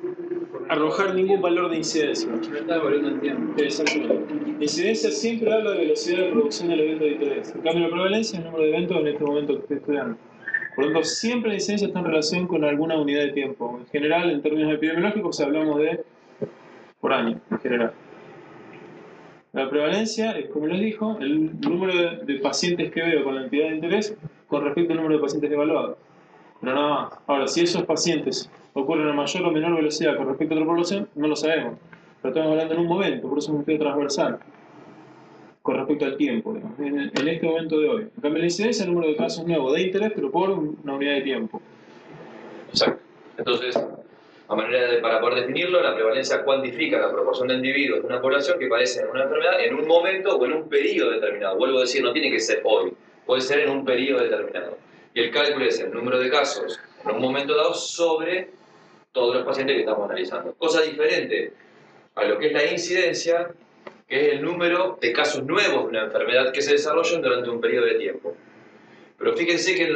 arrojar ningún valor de incidencia? No está evaluando el tiempo. Exactamente. Incidencia siempre habla de velocidad de producción del evento de interés. En cambio, la prevalencia es el número de eventos en este momento que estoy estudiando. Por lo tanto, siempre la incidencia está en relación con alguna unidad de tiempo. En general, en términos epidemiológicos, hablamos de por año, en general. La prevalencia es, como les dijo, el número de pacientes que veo con la entidad de interés con respecto al número de pacientes evaluados. Pero nada más. Ahora, si esos pacientes ocurren a mayor o menor velocidad con respecto a otra población, no lo sabemos. Pero estamos hablando en un momento, por eso es un estudio transversal. Con respecto al tiempo, digamos, en este momento de hoy. En cambio, la incidencia es el número de casos nuevos de interés, pero por una unidad de tiempo. Exacto. Entonces, para poder definirlo, la prevalencia cuantifica la proporción de individuos de una población que padecen una enfermedad en un momento o en un periodo determinado. Vuelvo a decir, no tiene que ser hoy, puede ser en un periodo determinado. Y el cálculo es el número de casos en un momento dado sobre todos los pacientes que estamos analizando. Cosa diferente a lo que es la incidencia, que es el número de casos nuevos de una enfermedad que se desarrollan durante un periodo de tiempo. Pero fíjense que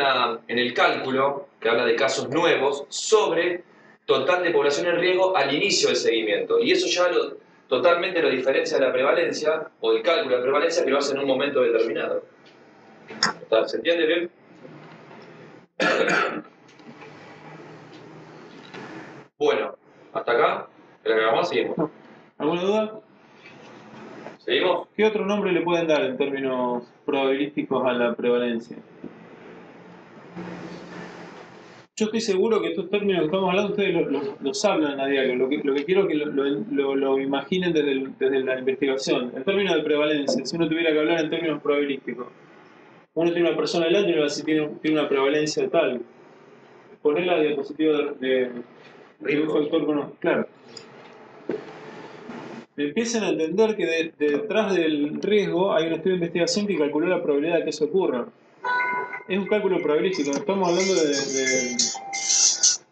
en el cálculo, que habla de casos nuevos, sobre total de población en riesgo al inicio del seguimiento. Y eso ya totalmente lo diferencia de la prevalencia, o el cálculo de prevalencia, que lo hace en un momento determinado. ¿Se entiende bien? Bueno, hasta acá. ¿Pero más? Seguimos. ¿Alguna duda? ¿Seguimos? ¿Qué otro nombre le pueden dar en términos probabilísticos a la prevalencia? Yo estoy seguro que estos términos que estamos hablando ustedes los hablan a diario. Lo que quiero es que lo imaginen desde la investigación. En términos de prevalencia, si uno tuviera que hablar en términos probabilísticos, uno tiene una persona delante y uno va a decir tiene una prevalencia de tal. Poner la diapositiva de un factor conocido. Claro. Empiezan a entender que detrás del riesgo hay un estudio de investigación que calculó la probabilidad de que eso ocurra. Es un cálculo probabilístico. Estamos hablando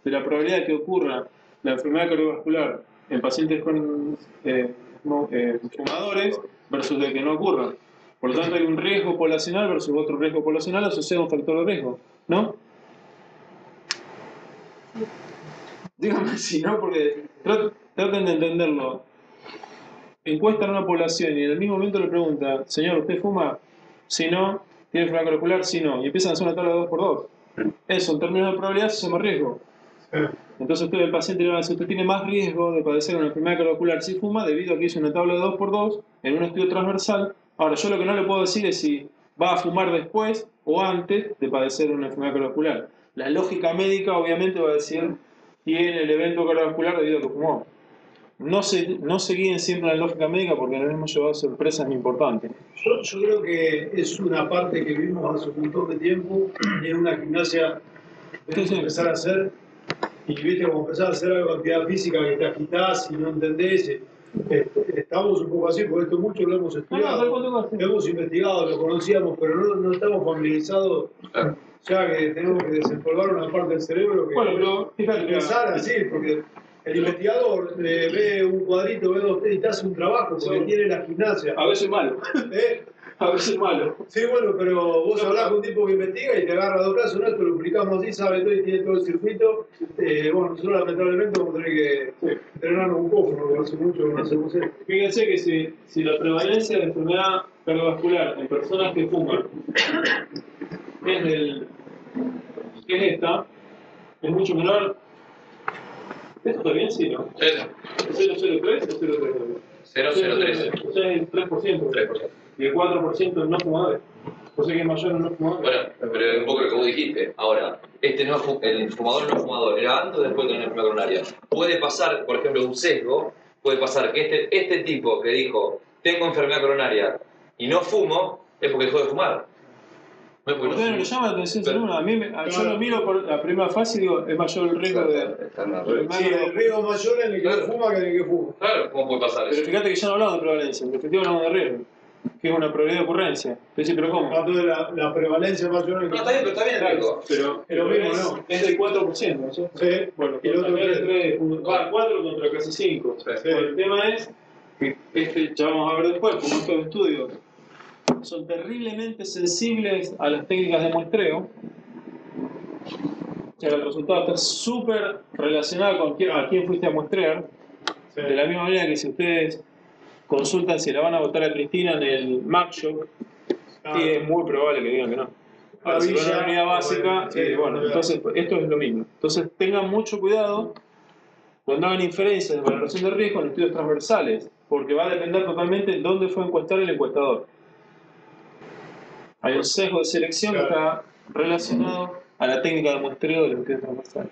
de la probabilidad de que ocurra la enfermedad cardiovascular en pacientes con fumadores versus de que no ocurra. Por lo tanto, hay un riesgo poblacional versus otro riesgo poblacional asociado a un factor de riesgo, ¿no? Dígame si no, porque traten de entenderlo. Encuestan a una población y en el mismo momento le pregunta, señor, ¿usted fuma? Si no, ¿tiene enfermedad cardiovascular? Si no. Y empiezan a hacer una tabla de 2x2. Eso, en términos de probabilidad, se llama riesgo. Entonces usted, el paciente le va a decir, usted tiene más riesgo de padecer una enfermedad cardiovascular si fuma, debido a que hizo una tabla de 2x2 en un estudio transversal. Ahora, yo lo que no le puedo decir es si va a fumar después o antes de padecer una enfermedad cardiovascular. La lógica médica, obviamente, va a decir, tiene el evento cardiovascular debido a que fumó. No se guíen siempre en la lógica médica porque nos hemos llevado sorpresas importantes. Yo creo que es una parte que vimos hace un montón de tiempo y en una gimnasia tenemos que empezar a hacer, y viste como empezar a hacer algo de actividad física que te agitás y no entendés. Estamos un poco así, porque esto mucho lo hemos estudiado, hemos investigado, lo conocíamos, pero no estamos familiarizados. Ya que tenemos que desempolvar una parte del cerebro que pero fíjate, empezar así, porque el investigador ve un cuadrito, ve dos y te hace un trabajo, porque tiene la gimnasia. A veces malo. A veces malo. Sí, bueno, pero vos hablás con un tipo que investiga y te agarra dos casos, esto lo explicamos así, sabe todo y tiene todo el circuito. Bueno, nosotros lamentablemente vamos a tener que entrenarnos un poco, porque hace mucho que no hacemos esto. Fíjense que si la prevalencia de enfermedad cardiovascular en personas que fuman es esta, es mucho menor. ¿Esto está bien? Sí, ¿no? Sí. ¿003 o 0,3? 0,03. O sea, es el 3%. 3%. Y el 4% en no fumadores. O sea que es mayor en no fumadores. Bueno, pero es un poco lo que vos dijiste. Ahora, el fumador no fumador, ¿era antes o después de una enfermedad coronaria? Puede pasar, por ejemplo, un sesgo, puede pasar que este tipo que dijo, tengo enfermedad coronaria y no fumo, es porque dejó de fumar. No es porque no Ustedes fumo. me llama la atención, seguro. Yo lo miro por la primera fase y digo, es mayor el riesgo de... Sí, el riesgo mayor en el que no fuma que en el que fuma. Claro, ¿cómo puede pasar Pero eso? fíjate que ya no hablamos de prevalencia, en efectivo hablamos de riesgo, que es una probabilidad de ocurrencia. Entonces, ¿pero cómo? Entonces la prevalencia mayor en el que No, está bien el riesgo. Pero lo mismo, ¿no? es del 4%, ¿no? Sí, Bueno, y el otro también es 4 contra casi 5. Sí. Bueno, el tema es que ya vamos a ver después, como estos estudios son terriblemente sensibles a las técnicas de muestreo, o sea, el resultado está súper relacionado con a quién fuiste a muestrear, de la misma manera que si ustedes consultan si la van a votar a Cristina en el Markshop, y es muy probable que digan que no. Ahora, si van a la unidad básica, bueno, entonces esto es lo mismo. Entonces tengan mucho cuidado cuando hagan inferencias de valoración de riesgo en estudios transversales, porque va a depender totalmente de dónde fue a encuestar el encuestador. Hay un sesgo de selección que está relacionado a la técnica de muestreo de los estudios transversales.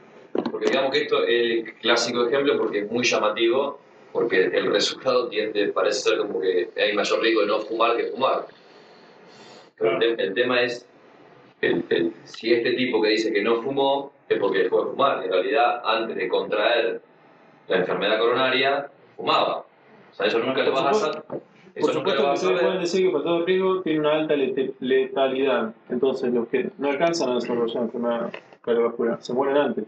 Porque digamos que esto es el clásico ejemplo porque es muy llamativo, porque el resultado parece ser como que hay mayor riesgo de no fumar que fumar. Pero el tema es, si este tipo que dice que no fumó es porque dejó de fumar. En realidad, antes de contraer la enfermedad coronaria, fumaba. O sea, eso nunca lo vas a hacer. Por supuesto que ustedes pueden decir que el factor de riesgo tiene una alta letalidad. Entonces, los que no alcanzan a desarrollar enfermedad cardiovascular se mueren antes.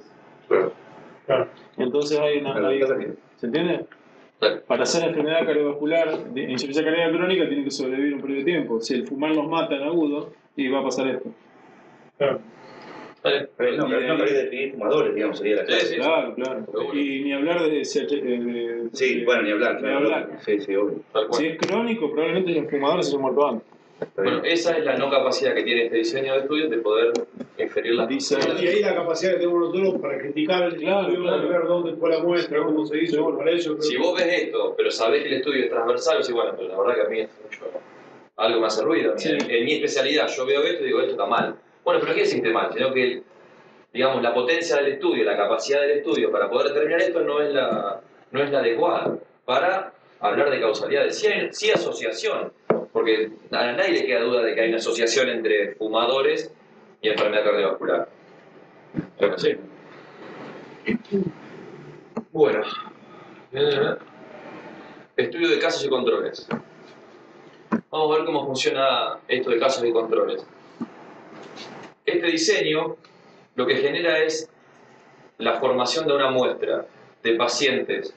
Claro. Entonces ¿se entiende? Claro. Para hacer enfermedad cardiovascular, de insuficiencia cardíaca crónica, tiene que sobrevivir un periodo de tiempo. Si el fumar los mata en agudo, y va a pasar esto. Claro. Pero no querés definir fumadores, digamos, sería la clase. Sí. Claro. Y ni hablar de Sí, bueno, ni hablar, claro. Sí, obvio. Si es crónico, probablemente los fumadores se hayan muerto antes. Bueno, esa es la no capacidad que tiene este diseño de estudios de poder inferir las Dice- Y ahí la capacidad que tenemos nosotros para criticar el Claro, estudio, claro. ver dónde fue la muestra, cómo se hizo, Seguro. para eso. Si vos ves esto, pero sabés que el estudio es transversal, decís, bueno, pero la verdad que a mí es mucho, algo me hace ruido. Sí. En mi especialidad yo veo esto y digo, esto está mal. Bueno, pero ¿qué decirte mal? Sino que, digamos, la potencia del estudio, la capacidad del estudio para poder determinar esto no es la adecuada para hablar de causalidades. Sí asociación, porque a nadie le queda duda de que hay una asociación entre fumadores y enfermedad cardiovascular. Pero sí. Bueno. Estudio de casos y controles. Vamos a ver cómo funciona esto de casos y controles. Este diseño lo que genera es la formación de una muestra de pacientes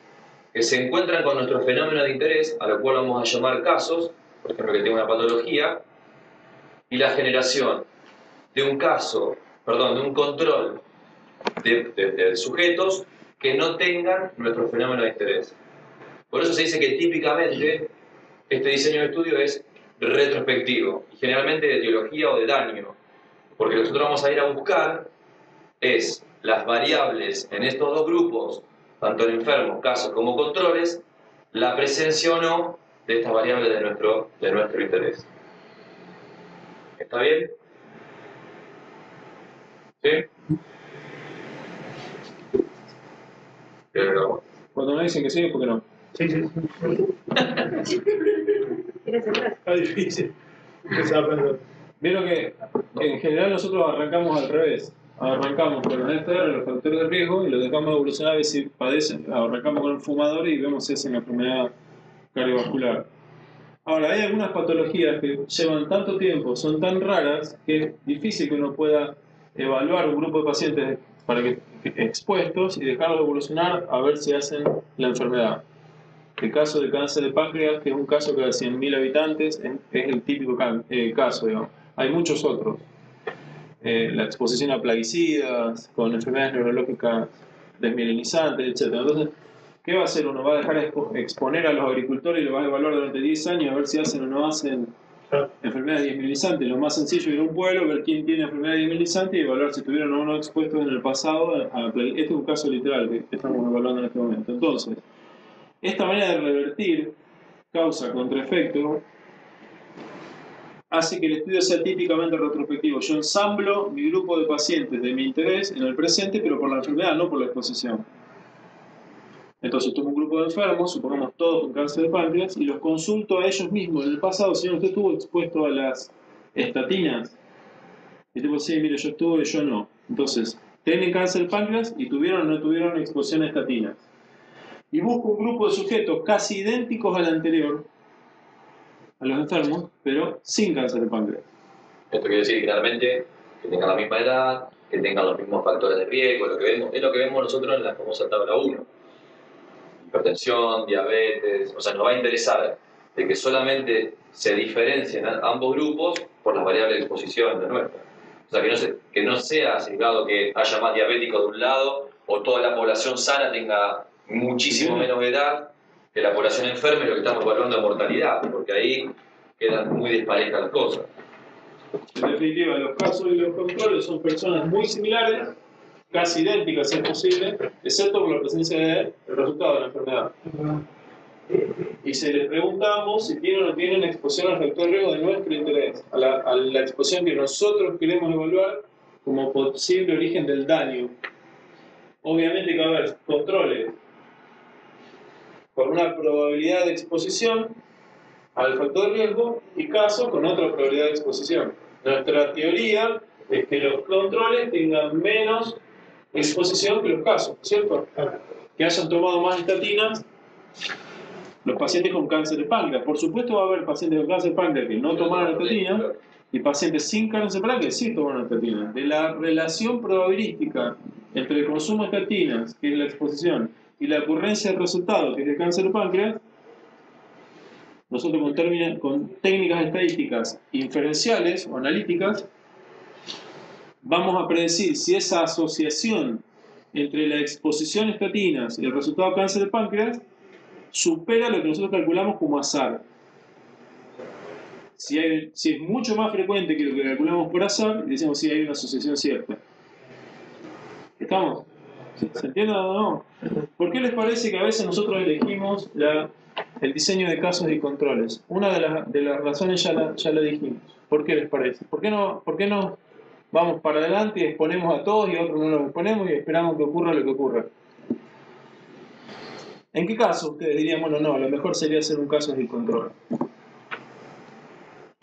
que se encuentran con nuestro fenómeno de interés, a lo cual vamos a llamar casos, por ejemplo, que tiene una patología, y la generación de un control de sujetos que no tengan nuestro fenómeno de interés. Por eso se dice que típicamente este diseño de estudio es retrospectivo, y generalmente de etiología o de daño, porque lo que nosotros vamos a ir a buscar es las variables en estos dos grupos, tanto en enfermos, casos como controles, la presencia o no de estas variables de nuestro interés. ¿Está bien? ¿Sí? Pero, Cuando me dicen que sí, es porque no. Sí, sí. Está difícil. Empezar a aprender. Vieron que en general nosotros arrancamos al revés. Arrancamos con los NSTR, los factores de riesgo, y los dejamos evolucionar a ver si padecen. Arrancamos con el fumador y vemos si es una enfermedad cardiovascular. Ahora, hay algunas patologías que llevan tanto tiempo, son tan raras, que es difícil que uno pueda evaluar un grupo de pacientes expuestos y dejarlos evolucionar a ver si hacen la enfermedad. El caso de cáncer de páncreas, que es un caso cada 100.000 habitantes, es el típico caso, digamos. Hay muchos otros. La exposición a plaguicidas, con enfermedades neurológicas desmielinizantes, etc. Entonces, ¿qué va a hacer? Uno va a dejar exponer a los agricultores y lo va a evaluar durante 10 años a ver si hacen o no hacen enfermedades desmielinizantes. Lo más sencillo es ir a un pueblo, ver quién tiene enfermedades desmielinizantes y evaluar si tuvieron o no expuestos en el pasado. Este es un caso literal que estamos evaluando en este momento. Entonces, esta manera de revertir causa contra efecto hace que el estudio sea típicamente retrospectivo. Yo ensamblo mi grupo de pacientes de mi interés en el presente, pero por la enfermedad, no por la exposición. Entonces tomo un grupo de enfermos, supongamos todos con cáncer de páncreas, y los consulto a ellos mismos. En el pasado, señor, ¿usted estuvo expuesto a las estatinas? Y tipo, sí, mire, yo estuve, yo no. Entonces, tienen cáncer de páncreas y tuvieron o no tuvieron exposición a estatinas. Y busco un grupo de sujetos casi idénticos al anterior, a los enfermos, pero sin cáncer de páncreas. esto quiere decir claramente que tengan la misma edad, que tengan los mismos factores de riesgo, es lo que vemos nosotros en la famosa tabla 1. Hipertensión, diabetes, o sea, nos va a interesar de que solamente se diferencien ambos grupos por las variables de exposición de nuestra. O sea, que no sea sesgado que haya más diabéticos de un lado o toda la población sana tenga muchísimo menos edad que la población enferma y lo que estamos evaluando es mortalidad, porque ahí quedan muy disparejas las cosas. En definitiva, los casos y los controles son personas muy similares, casi idénticas si es posible, excepto por la presencia del resultado de la enfermedad. Y se les preguntamos si tienen o no tienen exposición al factor de riesgo de nuestro interés, a la exposición que nosotros queremos evaluar como posible origen del daño. Obviamente que va a haber controles con una probabilidad de exposición al factor de riesgo y casos con otra probabilidad de exposición. Nuestra teoría es que los controles tengan menos exposición que los casos, ¿cierto? Que hayan tomado más estatinas los pacientes con cáncer de páncreas. Por supuesto va a haber pacientes con cáncer de páncreas que no tomaron estatinas y pacientes sin cáncer de páncreas que sí tomaron estatinas. De la relación probabilística entre el consumo de estatinas, que es la exposición, y la ocurrencia del resultado, que es el cáncer de páncreas, nosotros con técnicas estadísticas inferenciales o analíticas vamos a predecir si esa asociación entre la exposición a estatinas y el resultado de cáncer de páncreas supera lo que nosotros calculamos como azar. Si es mucho más frecuente que lo que calculamos por azar, decimos si hay una asociación cierta. ¿Estamos? ¿Se entiende o no? ¿Por qué les parece que a veces nosotros elegimos el diseño de casos y controles? Una de las razones ya la dijimos. ¿Por qué les parece? ¿Por qué no vamos para adelante y exponemos a todos y a otros no los exponemos y esperamos que ocurra lo que ocurra? ¿En qué caso ustedes dirían, bueno, no, lo mejor sería hacer un caso y control?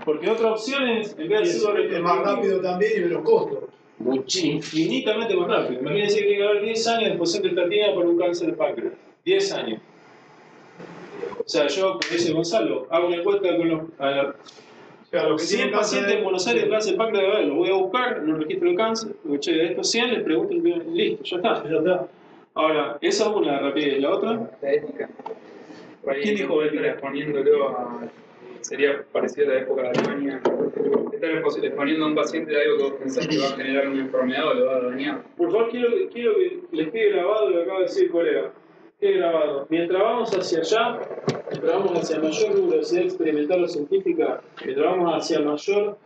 Porque otra opción es, en vez de hacerlo Es más rápido también y menos costo. infinitamente más rápido. Imagínense que tiene que haber 10 años de exposición de estatina por un cáncer de páncreas. 10 años. O sea, yo, como dice Gonzalo, hago una encuesta con los 100 pacientes en Buenos Aires de cáncer de páncreas, los voy a buscar en un registro de cáncer, escuché de estos 100, les pregunto, listo, ya está. Ahora, esa es una rapidez. ¿La otra? La ética. ¿Quién dijo estar ética? exponiéndolo a... Sería parecido a la época de Alemania. Estar exponiendo a un paciente de algo que vos pensás que va a generar una enfermedad o lo va a dañar. Por favor, quiero que les quede grabado lo que acaba de decir el colega. Quede grabado. Mientras vamos hacia allá, mientras vamos hacia mayor rigurosidad experimental o científica, mientras vamos hacia mayor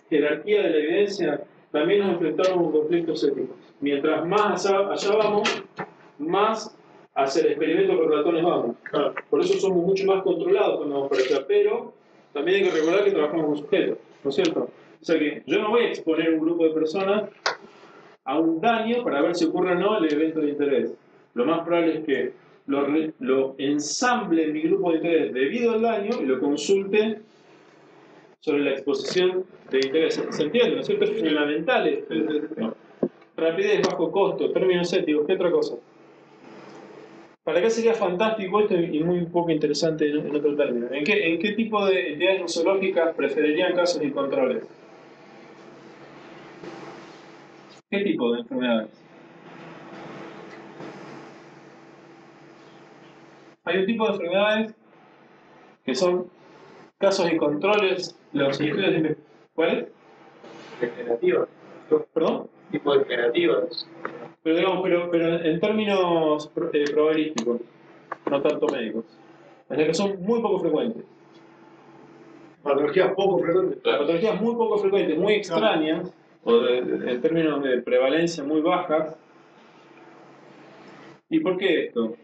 jerarquía de la evidencia, también nos enfrentamos con conflictos éticos. Mientras más allá vamos, más hacia el experimento con ratones vamos. Claro. Por eso somos mucho más controlados cuando vamos para allá, pero también hay que recordar que trabajamos con sujetos, ¿no es cierto? O sea que yo no voy a exponer un grupo de personas a un daño para ver si ocurre o no el evento de interés. Lo más probable es que lo ensamble en mi grupo de interés debido al daño y lo consulte sobre la exposición de interés. ¿Se entiende? ¿No es cierto? Es fundamental. Rapidez, bajo costo, términos éticos, ¿qué otra cosa? ¿Para qué sería fantástico esto y muy poco interesante en otro término? ¿En qué tipo de entidades nosológicas preferirían casos y controles? ¿Qué tipo de enfermedades? Hay un tipo de enfermedades que son casos y controles, los estudios de... ¿Cuál es? Degenerativas. ¿Perdón? Tipo degenerativas. Pero digamos, pero en términos probabilísticos, no tanto médicos. Es que son muy poco frecuentes. Patologías poco frecuentes. Patologías muy poco frecuentes, muy extrañas, o en términos de prevalencia muy bajas. ¿Y por qué esto?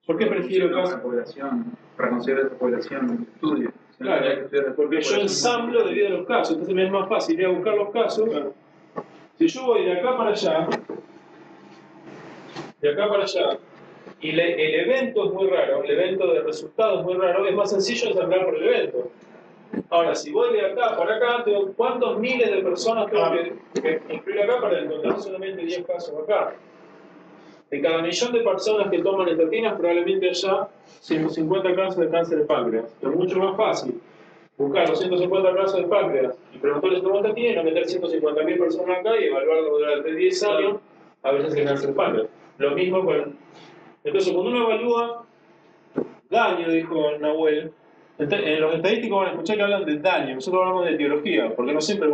¿Por qué prefiero casos? Para considerar esa población en estudio. Claro, porque yo ensamblo debido a los casos, entonces me es más fácil ir a buscar los casos. Si yo voy de acá para allá, y el evento es muy raro, el evento de resultados es muy raro, es más sencillo ensamblar por el evento. Ahora, si voy de acá para acá, tengo cuántos miles de personas tengo que incluir acá para encontrar solamente 10 casos acá. De cada millón de personas que toman estatinas, probablemente haya 150 casos de cáncer de páncreas. Es mucho más fácil buscar los 150 casos de páncreas y preguntarles cómo estatina y no meter 150.000 personas acá y evaluarlo durante 10 años a ver si es cáncer de páncreas. Lo mismo con... Entonces, cuando uno evalúa daño, dijo Nahuel, en los estadísticos van a escuchar que hablan de daño. Nosotros hablamos de etiología, porque no siempre,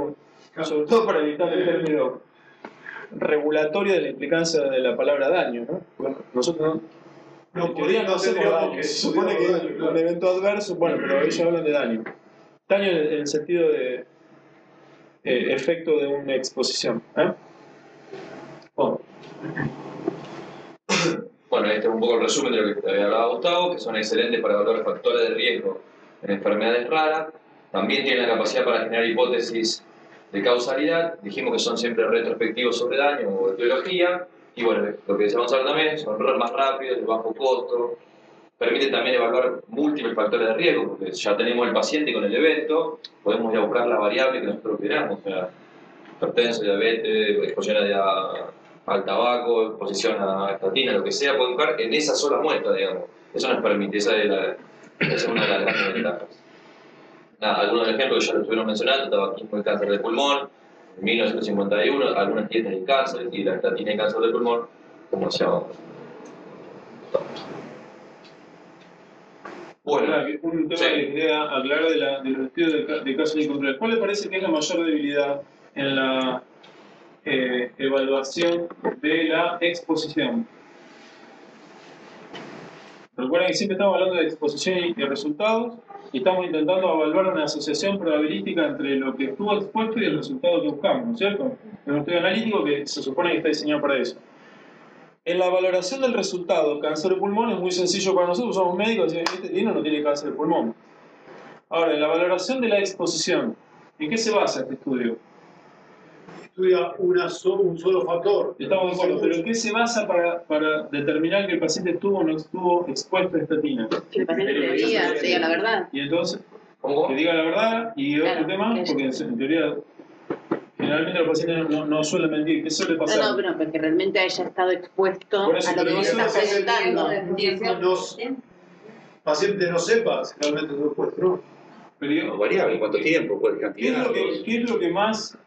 sobre todo para evitar el término regulatorio de la implicancia de la palabra daño, ¿no? Bueno, nosotros no hacemos daño. Se supone que es un evento adverso, bueno, pero ellos hablan de daño. Daño en el sentido de efecto de una exposición. Bueno, este es un poco el resumen de lo que te había hablado Gustavo, que son excelentes para evaluar factores de riesgo en enfermedades raras. También tienen la capacidad para generar hipótesis de causalidad. Dijimos que son siempre retrospectivos sobre daño o etiología. Y bueno, lo que decíamos ahora también, son más rápidos, de bajo costo. Permite también evaluar múltiples factores de riesgo, porque ya tenemos el paciente con el evento, podemos ya buscar la variable que nosotros queramos, o sea, hipertenso, diabetes, exposición al tabaco, exposición a estatina, lo que sea, podemos buscar en esa sola muestra, digamos. Eso nos permite, esa es una de las grandes ventajas. Algunos ejemplos que ya lo estuvieron mencionando, tabaquismo y cáncer de pulmón, en 1951, algunas dietas de cáncer y la estatina y cáncer de pulmón, como decíamos. Bueno, un tema sí. que quería aclarar de los estudios de casos y controles. ¿Cuál le parece que es la mayor debilidad en la evaluación de la exposición? Recuerden que siempre estamos hablando de exposición y resultados y estamos intentando evaluar una asociación probabilística entre lo que estuvo expuesto y el resultado que buscamos, ¿no es cierto? Es un estudio analítico que se supone que está diseñado para eso. En la valoración del resultado, cáncer de pulmón, es muy sencillo para nosotros, somos médicos, y este tiene o no tiene cáncer de pulmón. Ahora, en la valoración de la exposición, ¿en qué se basa este estudio? Estudia un solo factor. Estamos de acuerdo, pero ¿en qué se basa para determinar que el paciente estuvo o no estuvo expuesto a estatina? Que el paciente te diga la verdad. Y entonces, ¿Cómo? que diga la verdad y otro Claro, tema, que porque en teoría, generalmente los pacientes no suelen mentir. ¿Qué suele pasar? No, pero que realmente haya estado expuesto Por eso, a lo que pero vos eso estás es presentando. Paciente no sepa si realmente es puesto, ¿no? Pero No, variable, ¿cuánto tiempo? ¿Cuál ¿qué es cantidad? qué es lo que más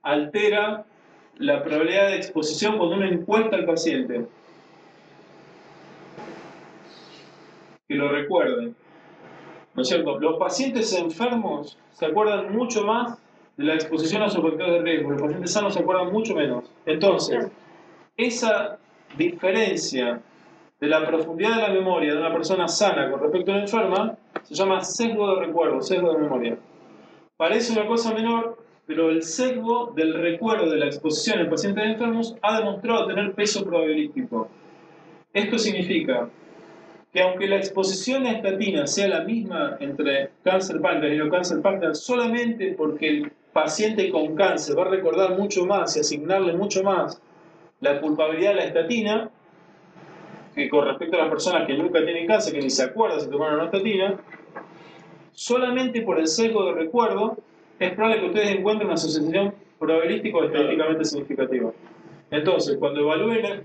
altera la probabilidad de exposición cuando uno encuesta al paciente? Que lo recuerden. ¿No es cierto? Los pacientes enfermos se acuerdan mucho más de la exposición a sus factores de riesgo. Los pacientes sanos se acuerdan mucho menos. Entonces, esa diferencia de la profundidad de la memoria de una persona sana con respecto a una enferma se llama sesgo de recuerdo, sesgo de memoria. Parece una cosa menor, pero el sesgo del recuerdo de la exposición en pacientes enfermos ha demostrado tener peso probabilístico. Esto significa que aunque la exposición a estatina sea la misma entre cáncer páncreas y no cáncer páncreas, solamente porque el paciente con cáncer va a recordar mucho más y asignarle mucho más la culpabilidad de la estatina, que con respecto a las personas que nunca tienen cáncer, que ni se acuerdan si tomaron una estatina, solamente por el sesgo de recuerdo es probable que ustedes encuentren una asociación probabilística o estadísticamente significativa. Entonces, cuando evalúen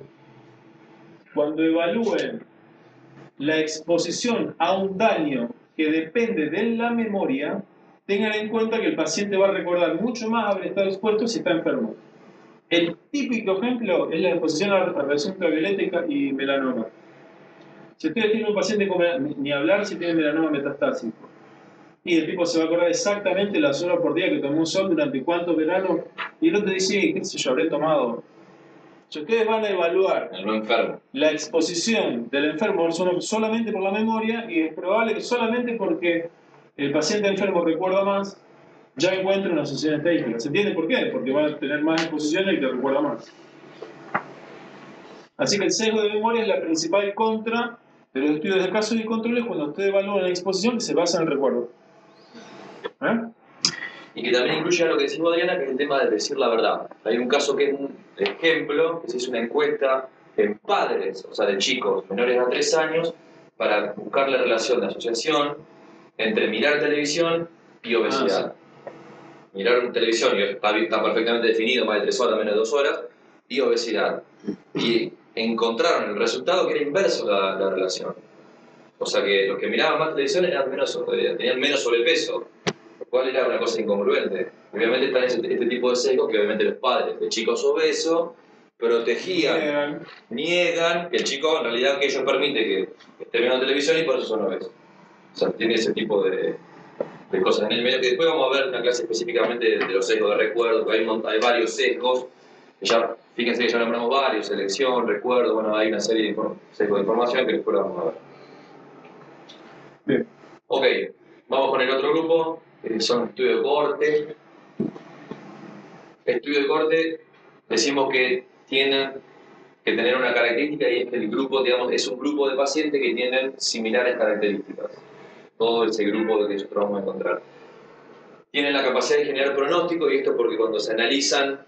la exposición a un daño que depende de la memoria, tengan en cuenta que el paciente va a recordar mucho más haber estado expuesto si está enfermo. El típico ejemplo es la exposición a la radiación ultravioleta y melanoma. Si ustedes tienen un paciente con ni hablar si tiene melanoma metastásico, y el tipo se va a acordar exactamente las horas por día que tomó sol durante cuántos veranos, y el otro dice, qué sé yo, habré tomado. Si ustedes van a evaluar El no enfermo. la exposición del enfermo solamente por la memoria, y es probable que solamente porque el paciente enfermo recuerda más, ya encuentre una asociación estadística. ¿Se entiende por qué? Porque va a tener más exposición el que recuerda más. Así que el sesgo de memoria es la principal contra de los estudios de casos y controles cuando ustedes evalúan la exposición que se basa en el recuerdo. Y que también incluye a lo que decimos, Adriana, que es el tema de decir la verdad. Hay un caso que es un ejemplo, que se hizo una encuesta en padres, o sea, de chicos menores a 3 años, para buscar la relación de asociación entre mirar televisión y obesidad. Mirar televisión, y está perfectamente definido, más de 3 horas, menos de 2 horas, y obesidad. Y encontraron el resultado que era inverso la relación. O sea que los que miraban más televisión tenían menos sobrepeso, lo cual era una cosa incongruente. Obviamente están este tipo de sesgos que obviamente los padres de chicos obesos protegían, niegan que el chico en realidad que ellos permiten que esté viendo televisión y por eso son obesos. O sea, tiene ese tipo de cosas en el medio que después vamos a ver una clase específicamente de los sesgos de recuerdo, que hay varios sesgos, que ya, fíjense que ya nombramos varios, selección, recuerdo, bueno, hay una serie de sesgos de información que después vamos a ver. Bien. Ok, vamos con el otro grupo, que son estudios de corte. Estudios de corte, decimos que tienen que tener una característica y es que el grupo, digamos, es un grupo de pacientes que tienen similares características. Todo ese grupo que nosotros vamos a encontrar. Tienen la capacidad de generar pronóstico, y esto porque cuando se analizan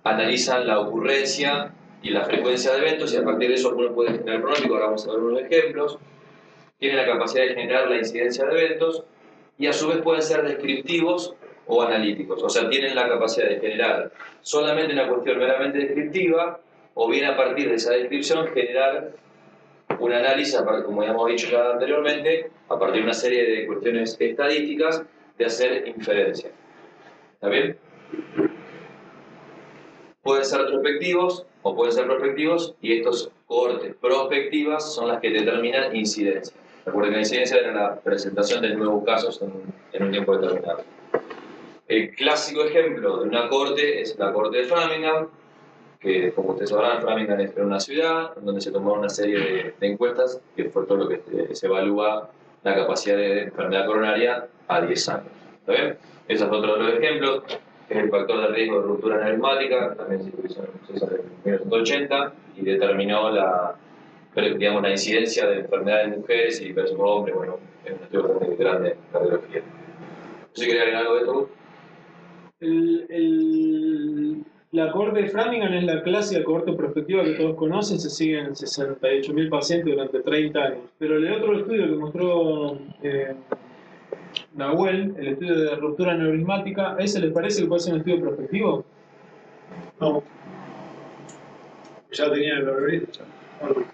la ocurrencia y la frecuencia de eventos, y a partir de eso uno puede generar pronóstico. Ahora vamos a ver unos ejemplos. Tienen la capacidad de generar la incidencia de eventos y a su vez pueden ser descriptivos o analíticos. O sea, tienen la capacidad de generar solamente una cuestión meramente descriptiva o bien a partir de esa descripción generar un análisis, como ya hemos dicho ya anteriormente, a partir de una serie de cuestiones estadísticas de hacer inferencia. ¿Está bien? Pueden ser retrospectivos o pueden ser prospectivos y estos cohortes prospectivas son las que determinan incidencia. Recuerden que la incidencia era la presentación de nuevos casos en un tiempo determinado. El clásico ejemplo de una cohorte es la cohorte de Framingham, que como ustedes sabrán, Framingham es una ciudad en donde se tomaron una serie de encuestas, que fue todo lo que se evalúa la capacidad de enfermedad coronaria a 10 años. ¿Está bien? Ese es otro de los ejemplos. Es el factor de riesgo de ruptura neumática, también se hizo en el 1980 y determinó la incidencia de enfermedades en mujeres y versus hombres. Bueno, es un estudio bastante grande en cardiología. ¿Sí quería agregar algo de esto? La cohorte de Framingham es la clásica cohorte prospectiva que todos conocen, se siguen 68.000 pacientes durante 30 años. Pero el otro estudio que mostró Nahuel, el estudio de ruptura neurismática, ¿a ese les parece que puede ser un estudio prospectivo? No. Ya tenía el algoritmo.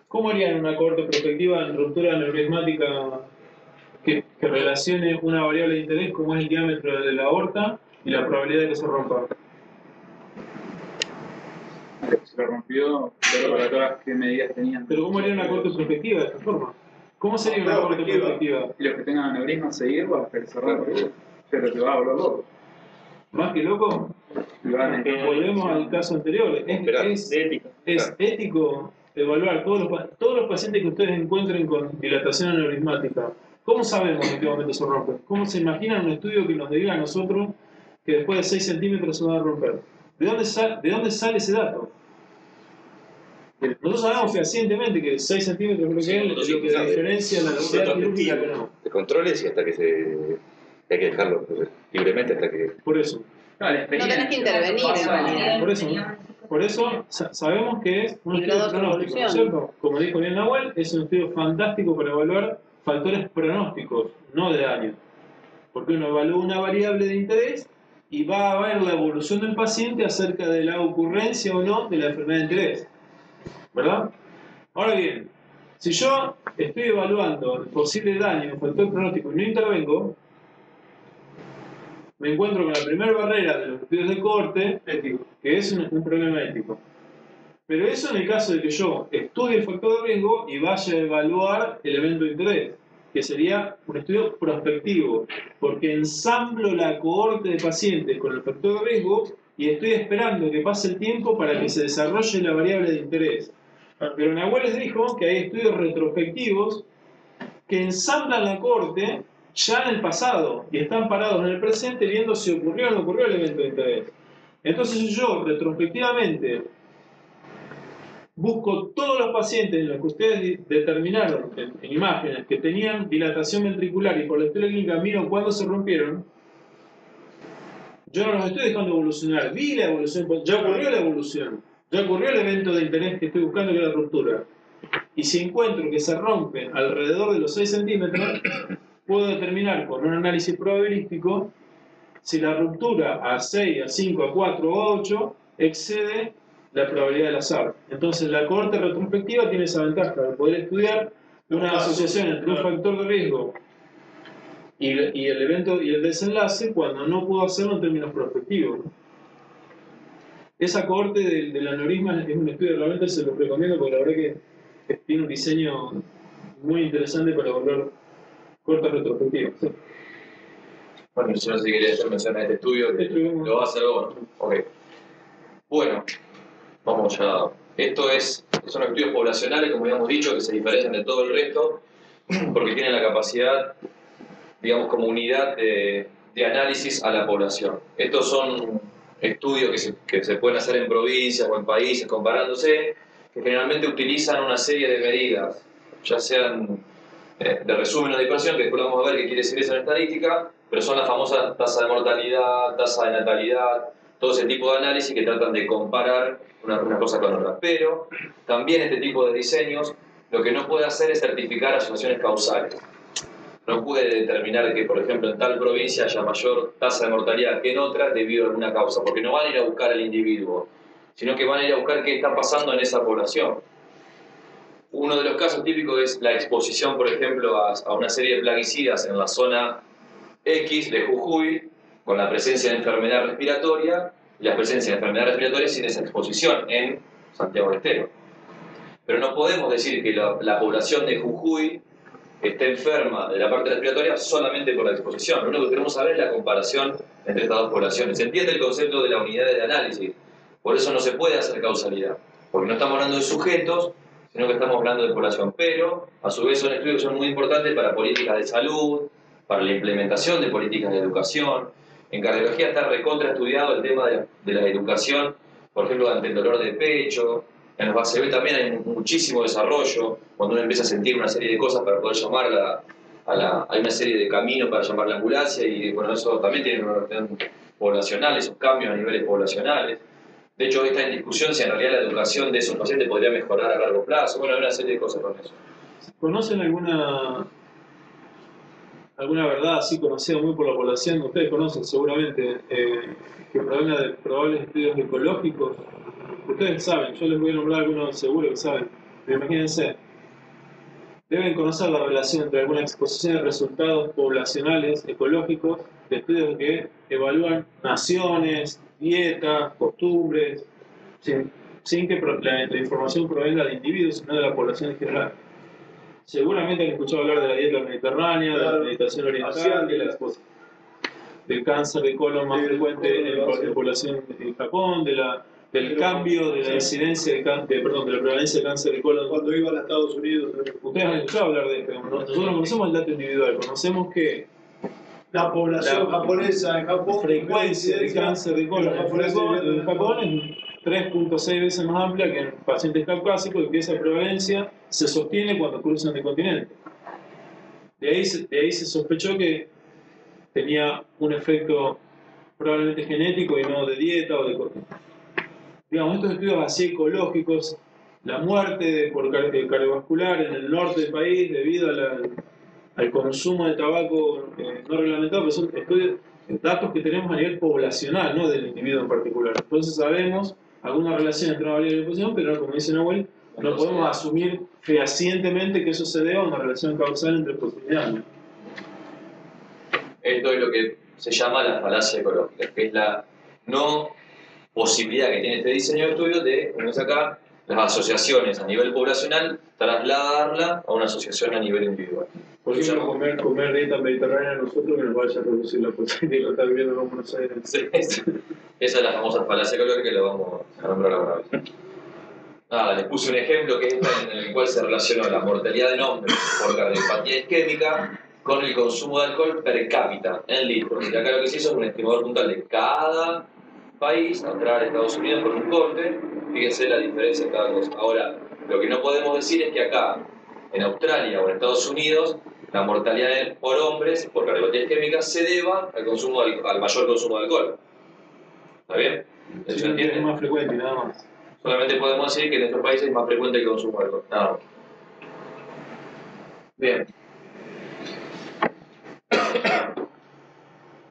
¿Cómo harían una cohorte prospectiva en ruptura neurismática que relacione una variable de interés como es el diámetro de la aorta y la probabilidad de que se rompa? Se lo rompió, pero para todas qué medidas tenían. Pero ¿cómo haría una cohorte prospectiva de esta forma? ¿Cómo sería una cohorte prospectiva? Y los que tengan aneurisma seguirlo hasta que se rompa. Pero te va a volver loco. ¿Más que loco? Volvemos al caso anterior. ¿Es ético evaluar todos los pacientes que ustedes encuentren con dilatación aneurismática? ¿Cómo sabemos en qué momento se rompe? ¿Cómo se imaginan un estudio que nos diga a nosotros que después de 6 centímetros se va a romper? ¿De dónde sale ese dato? Nosotros sabemos fehacientemente que 6 centímetros es lo que diferencia la necesidad quirúrgica que no. De controles y hasta que hay que dejarlo libremente hasta que... Por eso. No tenés que intervenir en realidad. Por eso sabemos que es un estudio pronóstico, ¿no es cierto? Como dijo bien Nahuel, es un estudio fantástico para evaluar factores pronósticos, no de daño. Porque uno evalúa una variable de interés y va a ver la evolución del paciente acerca de la ocurrencia o no de la enfermedad de interés. ¿Verdad? Ahora bien, si yo estoy evaluando el posible daño en factor pronóstico y no intervengo, me encuentro con la primera barrera de los estudios de cohorte ético, que es un problema ético. Pero eso en el caso de que yo estudie el factor de riesgo y vaya a evaluar el evento de interés, que sería un estudio prospectivo, porque ensamblo la cohorte de pacientes con el factor de riesgo y estoy esperando que pase el tiempo para que se desarrolle la variable de interés. Pero Nahuel les dijo que hay estudios retrospectivos que ensamblan la cohorte ya en el pasado y están parados en el presente viendo si ocurrió o no ocurrió el evento de interés. Entonces yo retrospectivamente busco todos los pacientes en los que ustedes determinaron en imágenes que tenían dilatación ventricular y por la historia clínica miro cuándo se rompieron. Yo no los estoy dejando evolucionar, vi la evolución, ya ocurrió la evolución, ya ocurrió el evento de interés que estoy buscando, que es la ruptura. Y si encuentro que se rompe alrededor de los 6 centímetros, puedo determinar con un análisis probabilístico si la ruptura a 6, a 5, a 4 o a 8 excede la probabilidad del azar. Entonces la cohorte retrospectiva tiene esa ventaja de poder estudiar una asociación entre un factor de riesgo y el evento y el desenlace cuando no puedo hacerlo en términos prospectivos. Esa cohorte del aneurisma es un estudio, realmente se lo recomiendo porque la verdad que tiene un diseño muy interesante para volver cohortes retrospectivas. ¿Sí? Bueno, yo no sé si quería hacer mención a este estudio, lo va a hacer vos, ¿no? Ok. Bueno, vamos ya. Son estudios poblacionales, como habíamos dicho, que se diferencian de todo el resto, porque tienen la capacidad, digamos, como unidad de análisis a la población. Estos son estudios que se pueden hacer en provincias o en países comparándose, que generalmente utilizan una serie de medidas, ya sean de resumen o dispersión, que después vamos a ver qué quiere decir eso en estadística, pero son las famosas tasas de mortalidad, tasa de natalidad, todo ese tipo de análisis que tratan de comparar una cosa con otra. Pero también este tipo de diseños lo que no puede hacer es certificar asociaciones causales. No puede determinar que, por ejemplo, en tal provincia haya mayor tasa de mortalidad que en otra debido a alguna causa, porque no van a ir a buscar al individuo, sino que van a ir a buscar qué está pasando en esa población. Uno de los casos típicos es la exposición, por ejemplo, a una serie de plaguicidas en la zona X de Jujuy, con la presencia de enfermedad respiratoria, y la presencia de enfermedad respiratoria sin esa exposición en Santiago del Estero. Pero no podemos decir que la población de Jujuy esté enferma de la parte respiratoria solamente por la exposición. Lo único que queremos saber es la comparación entre estas dos poblaciones. Se entiende el concepto de la unidad de análisis, Por eso no se puede hacer causalidad, porque no estamos hablando de sujetos, sino que estamos hablando de población. Pero, a su vez, son estudios que son muy importantes para políticas de salud, para la implementación de políticas de educación. En cardiología está recontra estudiado el tema de la educación, por ejemplo, ante el dolor de pecho. En los ACV también hay muchísimo desarrollo, cuando uno empieza a sentir una serie de cosas para poder llamar hay una serie de caminos para llamar la ambulancia, y bueno, eso también tiene una relación poblacional, esos cambios a niveles poblacionales. De hecho, hoy está en discusión si en realidad la educación de esos pacientes podría mejorar a largo plazo. Bueno, hay una serie de cosas con eso. ¿Conocen alguna verdad así conocida muy por la población? Ustedes conocen seguramente, que provenga de probables estudios ecológicos. Ustedes saben, yo les voy a nombrar algunos seguro que saben. Pero imagínense, deben conocer la relación entre alguna exposición de resultados poblacionales ecológicos de estudios que evalúan naciones, dietas, costumbres, sin que la información provenga de individuos, sino de la población en general. Seguramente han escuchado hablar de la dieta mediterránea, de la meditación oriental, del cáncer de colon más frecuente en la población en Japón, del cambio de la incidencia de la prevalencia de cáncer de colon. Cuando iban a Estados Unidos. Ustedes han escuchado hablar de esto. Nosotros no conocemos el dato individual, conocemos que la población japonesa en Japón, frecuencia de cáncer de colon en Japón es 3.6 veces más amplia que en pacientes caucásicos, y que esa prevalencia se sostiene cuando cruzan de continente. De ahí se sospechó que tenía un efecto probablemente genético y no de dieta o de costumbre. Digamos, estos estudios así ecológicos, la muerte por cardiovascular en el norte del país debido al consumo de tabaco no reglamentado, pero son estudios, datos que tenemos a nivel poblacional, no del individuo en particular. Entonces sabemos alguna relación entre una variable y la exposición, pero como dice Nahuel, no podemos asumir fehacientemente que eso se deba a una relación causal entre exposición. Esto es lo que se llama la falacia ecológica, que es la no posibilidad que tiene este diseño de estudio de, como es acá, las asociaciones a nivel poblacional, trasladarla a una asociación a nivel individual. ¿Por qué no comer dieta mediterránea nosotros que nos vaya a reducir la posibilidad de lo estar viendo en Buenos Aires? Sí, esa es la famosa falacia ecológica que la vamos a nombrar ahora. Nada, les puse un ejemplo que es en el cual se relacionó la mortalidad de hombres por cardiopatía isquémica con el consumo de alcohol per cápita en litros. Y acá lo que se hizo es un estimador puntual de cada país, Australia, Estados Unidos, con un corte. Fíjense la diferencia en cada cosa. Ahora, lo que no podemos decir es que acá, en Australia o en Estados Unidos, la mortalidad por hombres por cardiopatía isquémica se deba al mayor consumo de alcohol. ¿Está bien? ¿Se entiende? Es más frecuente y nada más. Solamente podemos decir que en estos países es más frecuente el consumo de alcohol. Nada más. Bien.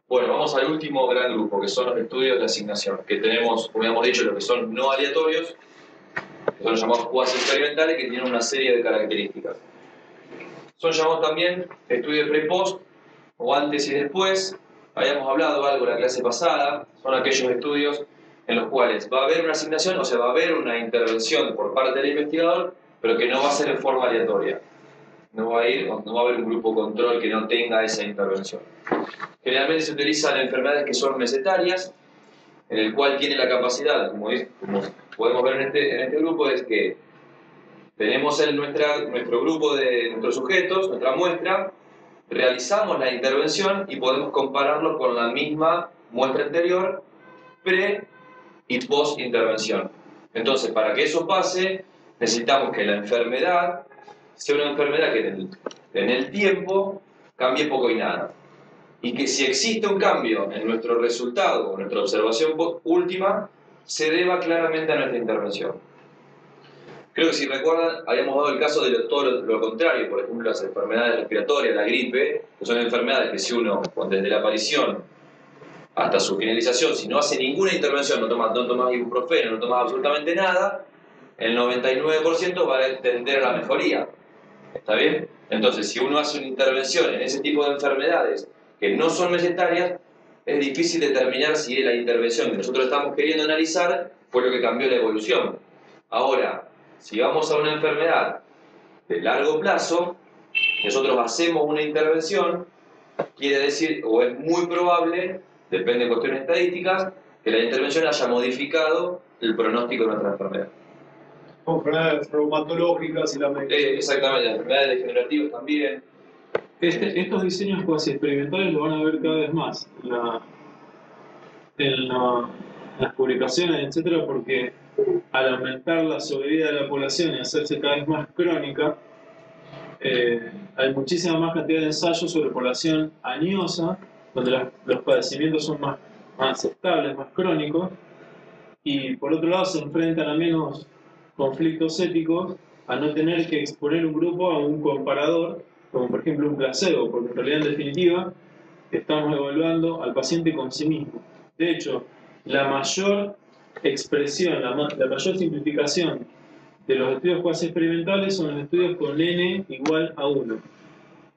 Bueno, vamos al último gran grupo, que son los estudios de asignación, que tenemos, como habíamos dicho, los que son no aleatorios, que son llamados cuasi experimentales, que tienen una serie de características. Son llamados también estudios pre-post, o antes y después. Habíamos hablado algo en la clase pasada. Son aquellos estudios en los cuales va a haber una asignación, o sea, va a haber una intervención por parte del investigador, pero que no va a ser en forma aleatoria. No va a haber un grupo control que no tenga esa intervención. Generalmente se utilizan enfermedades que son mesetarias, en el cual tiene la capacidad, como podemos ver en este grupo, es que tenemos nuestro grupo de nuestros sujetos, nuestra muestra, realizamos la intervención y podemos compararlo con la misma muestra anterior, pre y post intervención. Entonces, para que eso pase, necesitamos que la enfermedad sea una enfermedad que en el tiempo cambie poco y nada. Y que si existe un cambio en nuestro resultado o nuestra observación última, se deba claramente a nuestra intervención. Creo que si recuerdan, habíamos dado el caso de todo lo contrario, por ejemplo, las enfermedades respiratorias, la gripe, que son enfermedades que si uno, desde la aparición hasta su finalización, si no hace ninguna intervención, no toma ibuprofeno, no toma absolutamente nada, el 99% va a tender a la mejoría. ¿Está bien? Entonces, si uno hace una intervención en ese tipo de enfermedades que no son mesetarias, es difícil determinar si la intervención que nosotros estamos queriendo analizar fue lo que cambió la evolución. Ahora, si vamos a una enfermedad de largo plazo, nosotros hacemos una intervención, quiere decir, o es muy probable, depende de cuestiones estadísticas, que la intervención haya modificado el pronóstico de nuestra enfermedad. Con enfermedades reumatológicas y la medicina. Exactamente, las enfermedades degenerativas también. Estos diseños cuasi experimentales lo van a ver cada vez más en las publicaciones, etcétera, porque al aumentar la sobrevida de la población y hacerse cada vez más crónica, hay muchísima más cantidad de ensayos sobre población añosa, donde los padecimientos son más estables, más crónicos, y por otro lado se enfrentan a menos conflictos éticos a no tener que exponer un grupo a un comparador, como por ejemplo un placebo, porque en realidad en definitiva estamos evaluando al paciente con sí mismo. De hecho, la mayor expresión, la mayor simplificación de los estudios cuasi experimentales son los estudios con n igual a 1.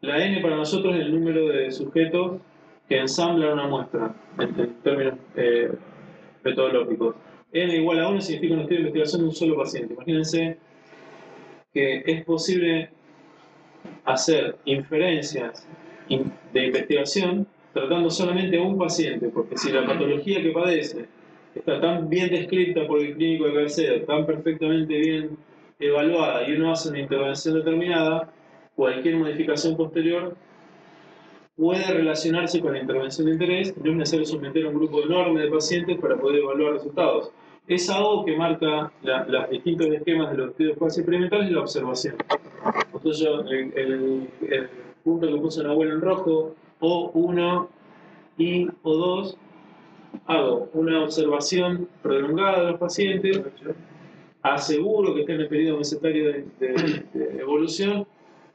La n para nosotros es el número de sujetos que ensamblan una muestra, en términos metodológicos. N igual a 1 significa un estudio de investigación de un solo paciente. Imagínense que es posible hacer inferencias de investigación tratando solamente a un paciente, porque si la patología que padece está tan bien descrita por el clínico de cabecera, tan perfectamente bien evaluada y uno hace una intervención determinada, cualquier modificación posterior puede relacionarse con la intervención de interés, no es necesario someter a un grupo enorme de pacientes para poder evaluar resultados. Es algo que marca los distintos esquemas de los estudios cuasi experimentales y la observación. Entonces yo, el punto que puso Nahuel en rojo, O1 y O2, hago una observación prolongada de los pacientes, aseguro que estén en el periodo mesetario de evolución,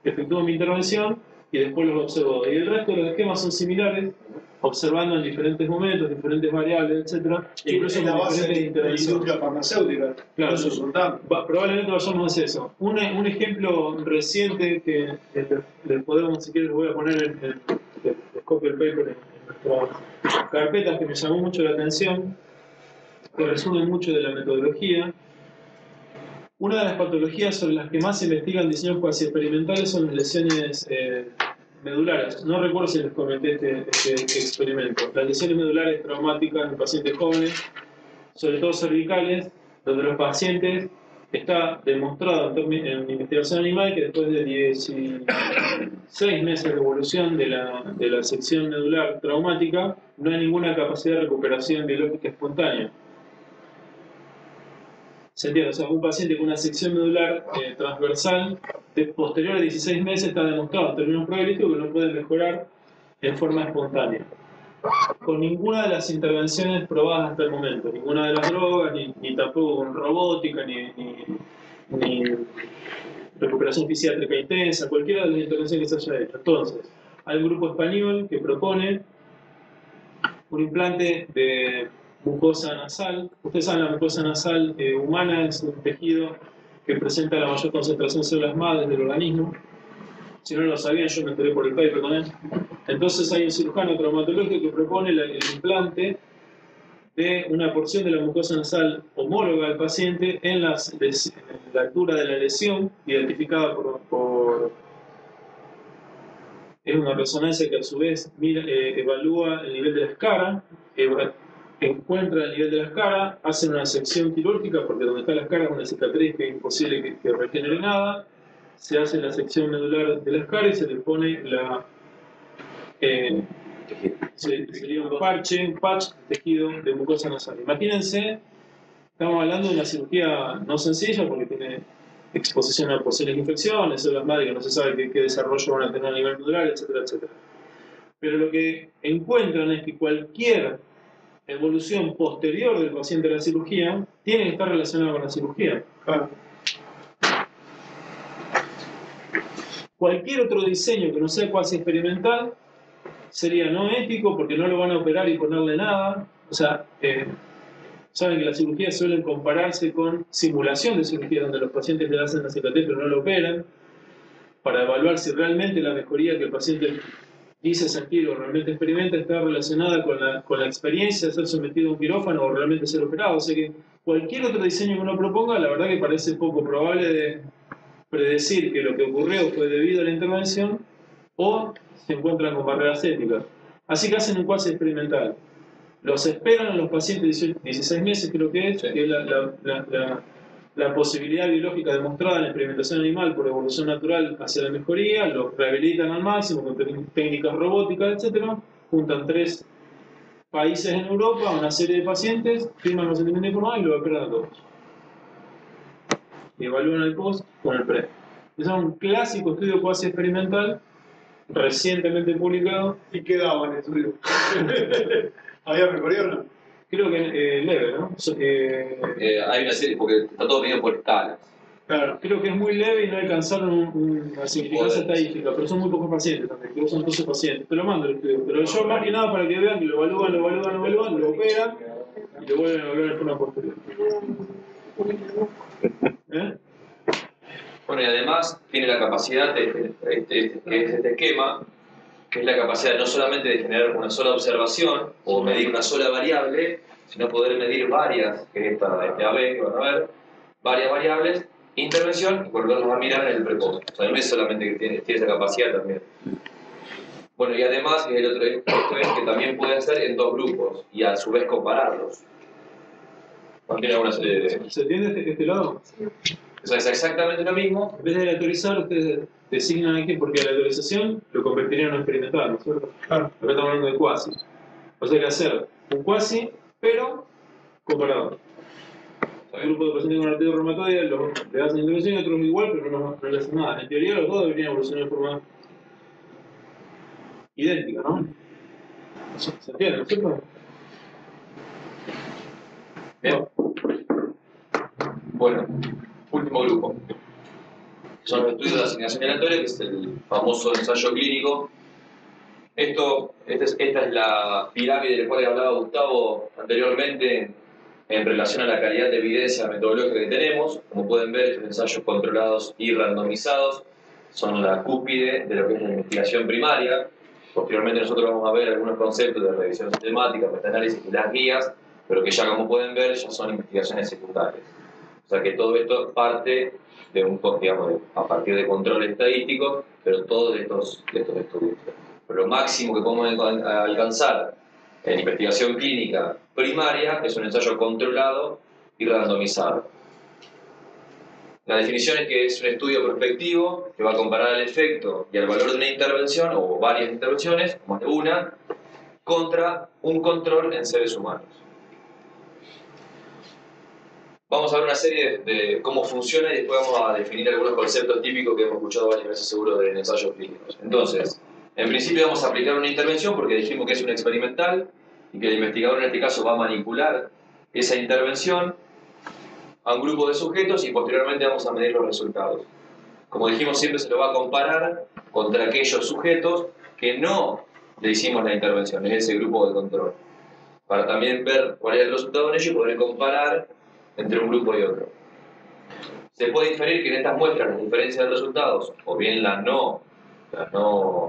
efectúo mi intervención y después los observo. Y el resto de los esquemas son similares, observando en diferentes momentos, diferentes variables, etc. Incluso en la base de la industria farmacéutica. Claro, Eso es probablemente vayamos a hacer eso. Un ejemplo reciente que les podemos, si quieren, les voy a poner en el copy el paper en nuestras carpetas, que me llamó mucho la atención, que resume mucho de la metodología. Una de las patologías sobre las que más se investigan diseños cuasi experimentales son las lesiones medulares. No recuerdo si les comenté este experimento. Las lesiones medulares traumáticas en pacientes jóvenes, sobre todo cervicales, donde los pacientes, está demostrado en investigación animal que después de 16 meses de evolución de la sección medular traumática, no hay ninguna capacidad de recuperación biológica espontánea. ¿Se entiende? O sea, un paciente con una sección medular transversal posterior a 16 meses está demostrado en términos probabilísticos que no puede mejorar en forma espontánea. Con ninguna de las intervenciones probadas hasta el momento, ninguna de las drogas, ni tampoco con robótica, ni recuperación fisiátrica intensa, cualquiera de las intervenciones que se haya hecho. Entonces, hay un grupo español que propone un implante de mucosa nasal. Ustedes saben, la mucosa nasal humana es un tejido que presenta la mayor concentración de células madres del organismo. Si no lo sabían, yo me enteré por el paper también. Entonces hay un cirujano traumatológico que propone el implante de una porción de la mucosa nasal homóloga al paciente en la altura de la lesión, identificada es una resonancia que a su vez evalúa el nivel de la escara, encuentra el nivel de la escara, hacen una sección quirúrgica, porque donde está la escara es una cicatriz que es imposible que regenere nada, se hace la sección medular de la escara y se le pone sería un patch de tejido de mucosa nasal. Imagínense, estamos hablando de una cirugía no sencilla porque tiene exposición a posibles infecciones, células madre que no se sabe qué desarrollo van a tener a nivel medular, etcétera, etcétera. Pero lo que encuentran es que cualquier evolución posterior del paciente a la cirugía tiene que estar relacionada con la cirugía. Claro. Cualquier otro diseño que no sea cuasi experimental sería no ético porque no lo van a operar y ponerle nada. O sea, saben que las cirugías suelen compararse con simulación de cirugía, donde los pacientes le hacen la cicatriz pero no lo operan, para evaluar si realmente la mejoría que el paciente dice sentir o realmente experimenta está relacionada con la experiencia de ser sometido a un quirófano o realmente ser operado. O sea que cualquier otro diseño que uno proponga, la verdad que parece poco probable de predecir que lo que ocurrió fue debido a la intervención o se encuentran con barreras éticas. Así que hacen un cuasi experimental. los esperan a los pacientes 16 meses, creo que es, que es la posibilidad biológica demostrada en la experimentación animal por evolución natural hacia la mejoría, los rehabilitan al máximo con técnicas robóticas, etc. Juntan 3 países en Europa, una serie de pacientes, firman los consentimientos informados y lo operan a todos. Y evalúan el post con el pre. Ese es un clásico estudio cuasi experimental, recientemente publicado. ¿Y qué daba en el estudio? ¿Había mejoría o no? Creo que leve, ¿no? Hay una serie, porque está todo medido por escalas. Claro, creo que es muy leve y no alcanzaron una significancia estadística, pero son muy pocos pacientes también, creo que son 12 pacientes. Te lo mando el estudio, pero yo más que nada para que vean que lo evalúan, lo operan y lo vuelven a evaluar en forma posterior. ¿Eh? Bueno, y además tiene la capacidad de este esquema, que es la capacidad no solamente de generar una sola observación o medir una sola variable, sino poder medir varias, que es este AB, que van a ver, varias variables, intervención y volverlos a mirar en el prepost. O sea, no es solamente que tiene esa capacidad también. Bueno, y además el otro esto es que también puede hacer en 2 grupos y a su vez compararlos. Tiene alguna serie de... ¿Se entiende este lado? O sea, es exactamente lo mismo. En vez de aleatorizar, ustedes designan aquí, porque la aleatorización lo convertiría en un experimental, ¿no es cierto? Claro. Acá estamos hablando de quasi. O sea, hay que hacer un quasi, pero comparado. Hay un grupo de pacientes con artritis reumatoide, le hacen intervención y otros igual, pero no le hacen nada. En teoría, los dos deberían evolucionar de forma idéntica, ¿no? ¿Se entiende, no es cierto? Bien. Bueno, último grupo. Son los estudios de asignación aleatoria, que es el famoso ensayo clínico. Esta es la pirámide de la cual hablaba Gustavo anteriormente en relación a la calidad de evidencia metodológica que tenemos. Como pueden ver, estos ensayos controlados y randomizados son la cúspide de lo que es la investigación primaria. Posteriormente nosotros vamos a ver algunos conceptos de revisión sistemática, metaanálisis y las guías, pero que ya como pueden ver ya son investigaciones secundarias. O sea que todo esto parte de a partir de controles estadísticos, pero todos de estos estudios. Pero lo máximo que podemos alcanzar en investigación clínica primaria es un ensayo controlado y randomizado. La definición es que es un estudio prospectivo que va a comparar el efecto y el valor de una intervención o varias intervenciones, más de una, contra un control en seres humanos. Vamos a ver una serie de cómo funciona y después vamos a definir algunos conceptos típicos que hemos escuchado varias veces seguro en ensayos clínicos. Entonces, en principio vamos a aplicar una intervención porque dijimos que es un experimental y que el investigador en este caso va a manipular esa intervención a un grupo de sujetos y posteriormente vamos a medir los resultados. Como dijimos, siempre se lo va a comparar contra aquellos sujetos que no le hicimos la intervención, es ese grupo de control, para también ver cuál es el resultado en ello y poder comparar entre un grupo y otro. Se puede inferir que en estas muestras las diferencias de resultados, o bien la no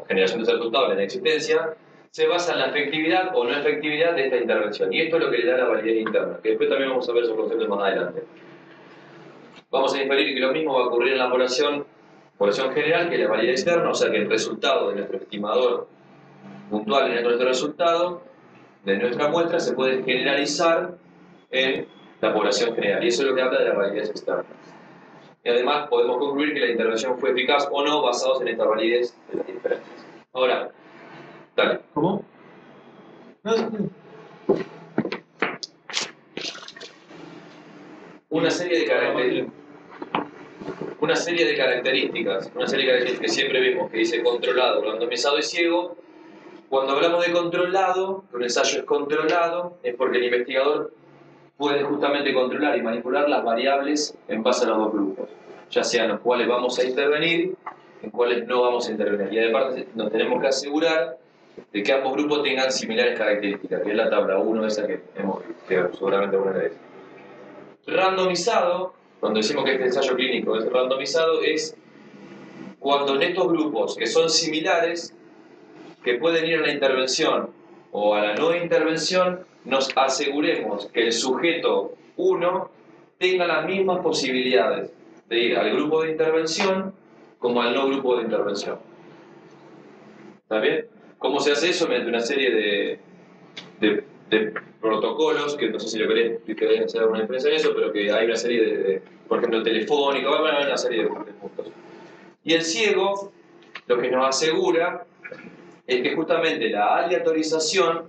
generación de resultados, la inexistencia, se basa en la efectividad o no efectividad de esta intervención. Y esto es lo que le da la validez interna, que después también vamos a ver esos conceptos más adelante. Vamos a inferir que lo mismo va a ocurrir en la población general, que es la validez externa, o sea que el resultado de nuestro estimador puntual en nuestro resultado de nuestra muestra se puede generalizar en la población general, y eso es lo que habla de la validez externa. Y además podemos concluir que la intervención fue eficaz o no basados en esta validez de las diferencias. Ahora, dale. ¿Cómo? Una serie de características que siempre vemos que dice controlado, randomizado y ciego. Cuando hablamos de controlado, que un ensayo es controlado, es porque el investigador puede justamente controlar y manipular las variables en base a los dos grupos, ya sean los cuales vamos a intervenir, en cuales no vamos a intervenir. Y además nos tenemos que asegurar de que ambos grupos tengan similares características, que es la tabla 1 esa que hemos visto, que seguramente alguna vez. Randomizado, cuando decimos que este ensayo clínico es randomizado, es cuando en estos grupos que son similares, que pueden ir a la intervención o a la no intervención, nos aseguremos que el sujeto 1 tenga las mismas posibilidades de ir al grupo de intervención como al no grupo de intervención. ¿Está bien? ¿Cómo se hace eso? Mediante una serie de de protocolos, que no sé si lo querés hacer alguna diferencia en eso, pero que hay una serie por ejemplo, el telefónico, hay una serie de puntos. Y el ciego lo que nos asegura es que justamente la aleatorización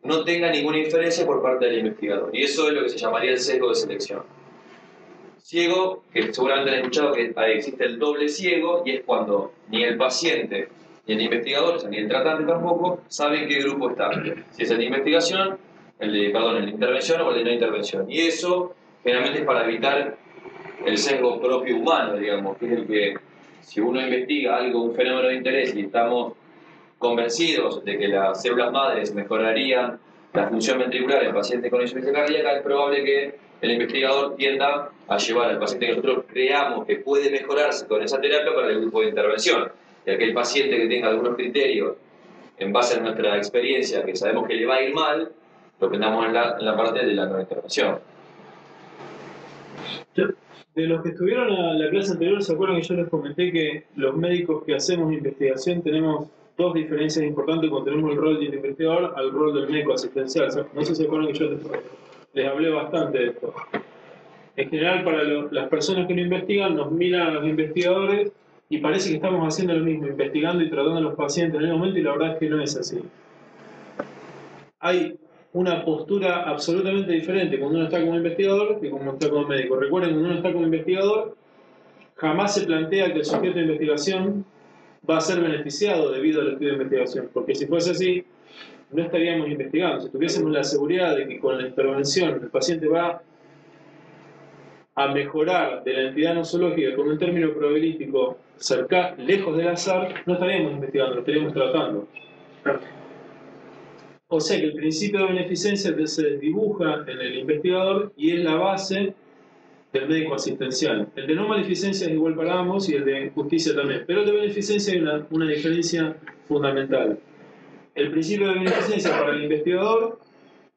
no tenga ninguna inferencia por parte del investigador. Y eso es lo que se llamaría el sesgo de selección. Ciego, que seguramente han escuchado que existe el doble ciego, y es cuando ni el paciente ni el investigador, o sea, ni el tratante tampoco, sabe en qué grupo está. Si es el de investigación, el de intervención o el de no intervención. Y eso generalmente es para evitar el sesgo propio humano, digamos, que es el que, si uno investiga algo, un fenómeno de interés, y estamos convencidos de que las células madres mejorarían la función ventricular en pacientes con insuficiencia cardíaca, es probable que el investigador tienda a llevar al paciente que nosotros creamos que puede mejorarse con esa terapia para el grupo de intervención. Y aquel paciente que tenga algunos criterios en base a nuestra experiencia, que sabemos que le va a ir mal, lo prendamos en la parte de la no intervención. De los que estuvieron a la clase anterior, ¿se acuerdan que yo les comenté que los médicos que hacemos investigación tenemos dos diferencias importantes cuando tenemos el rol del investigador al rol del médico asistencial? No sé si se acuerdan que yo les hablé bastante de esto. En general, para las personas que no investigan, nos miran a los investigadores y parece que estamos haciendo lo mismo, investigando y tratando a los pacientes en el momento, y la verdad es que no es así. Hay una postura absolutamente diferente cuando uno está como investigador que cuando está como médico. Recuerden, cuando uno está como investigador, jamás se plantea que el sujeto de investigación va a ser beneficiado debido al estudio de investigación, porque si fuese así, no estaríamos investigando. Si tuviésemos la seguridad de que con la intervención el paciente va a mejorar de la entidad nosológica con un término probabilístico lejos del azar, no estaríamos investigando, lo estaríamos tratando. O sea que el principio de beneficencia se desdibuja en el investigador y es la base del médico asistencial. El de no maleficencia es igual para ambos y el de justicia también. Pero el de beneficencia hay una diferencia fundamental. El principio de beneficencia para el investigador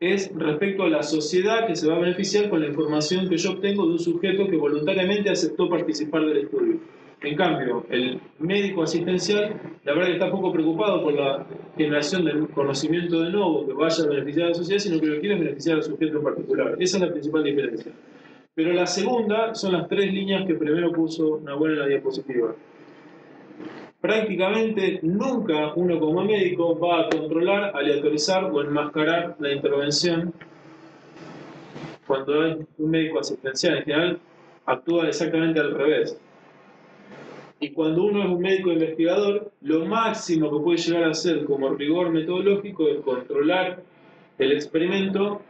es respecto a la sociedad que se va a beneficiar con la información que yo obtengo de un sujeto que voluntariamente aceptó participar del estudio. En cambio, el médico asistencial, la verdad que está poco preocupado por la generación del conocimiento de nuevo que vaya a beneficiar a la sociedad, sino que lo que quiere es beneficiar al sujeto en particular. Esa es la principal diferencia. Pero la segunda son las tres líneas que primero puso Nahuel en la diapositiva. Prácticamente nunca uno como médico va a controlar, aleatorizar o enmascarar la intervención cuando es un médico asistencial. En general actúa exactamente al revés. Y cuando uno es un médico investigador, lo máximo que puede llegar a hacer como rigor metodológico es controlar el experimento,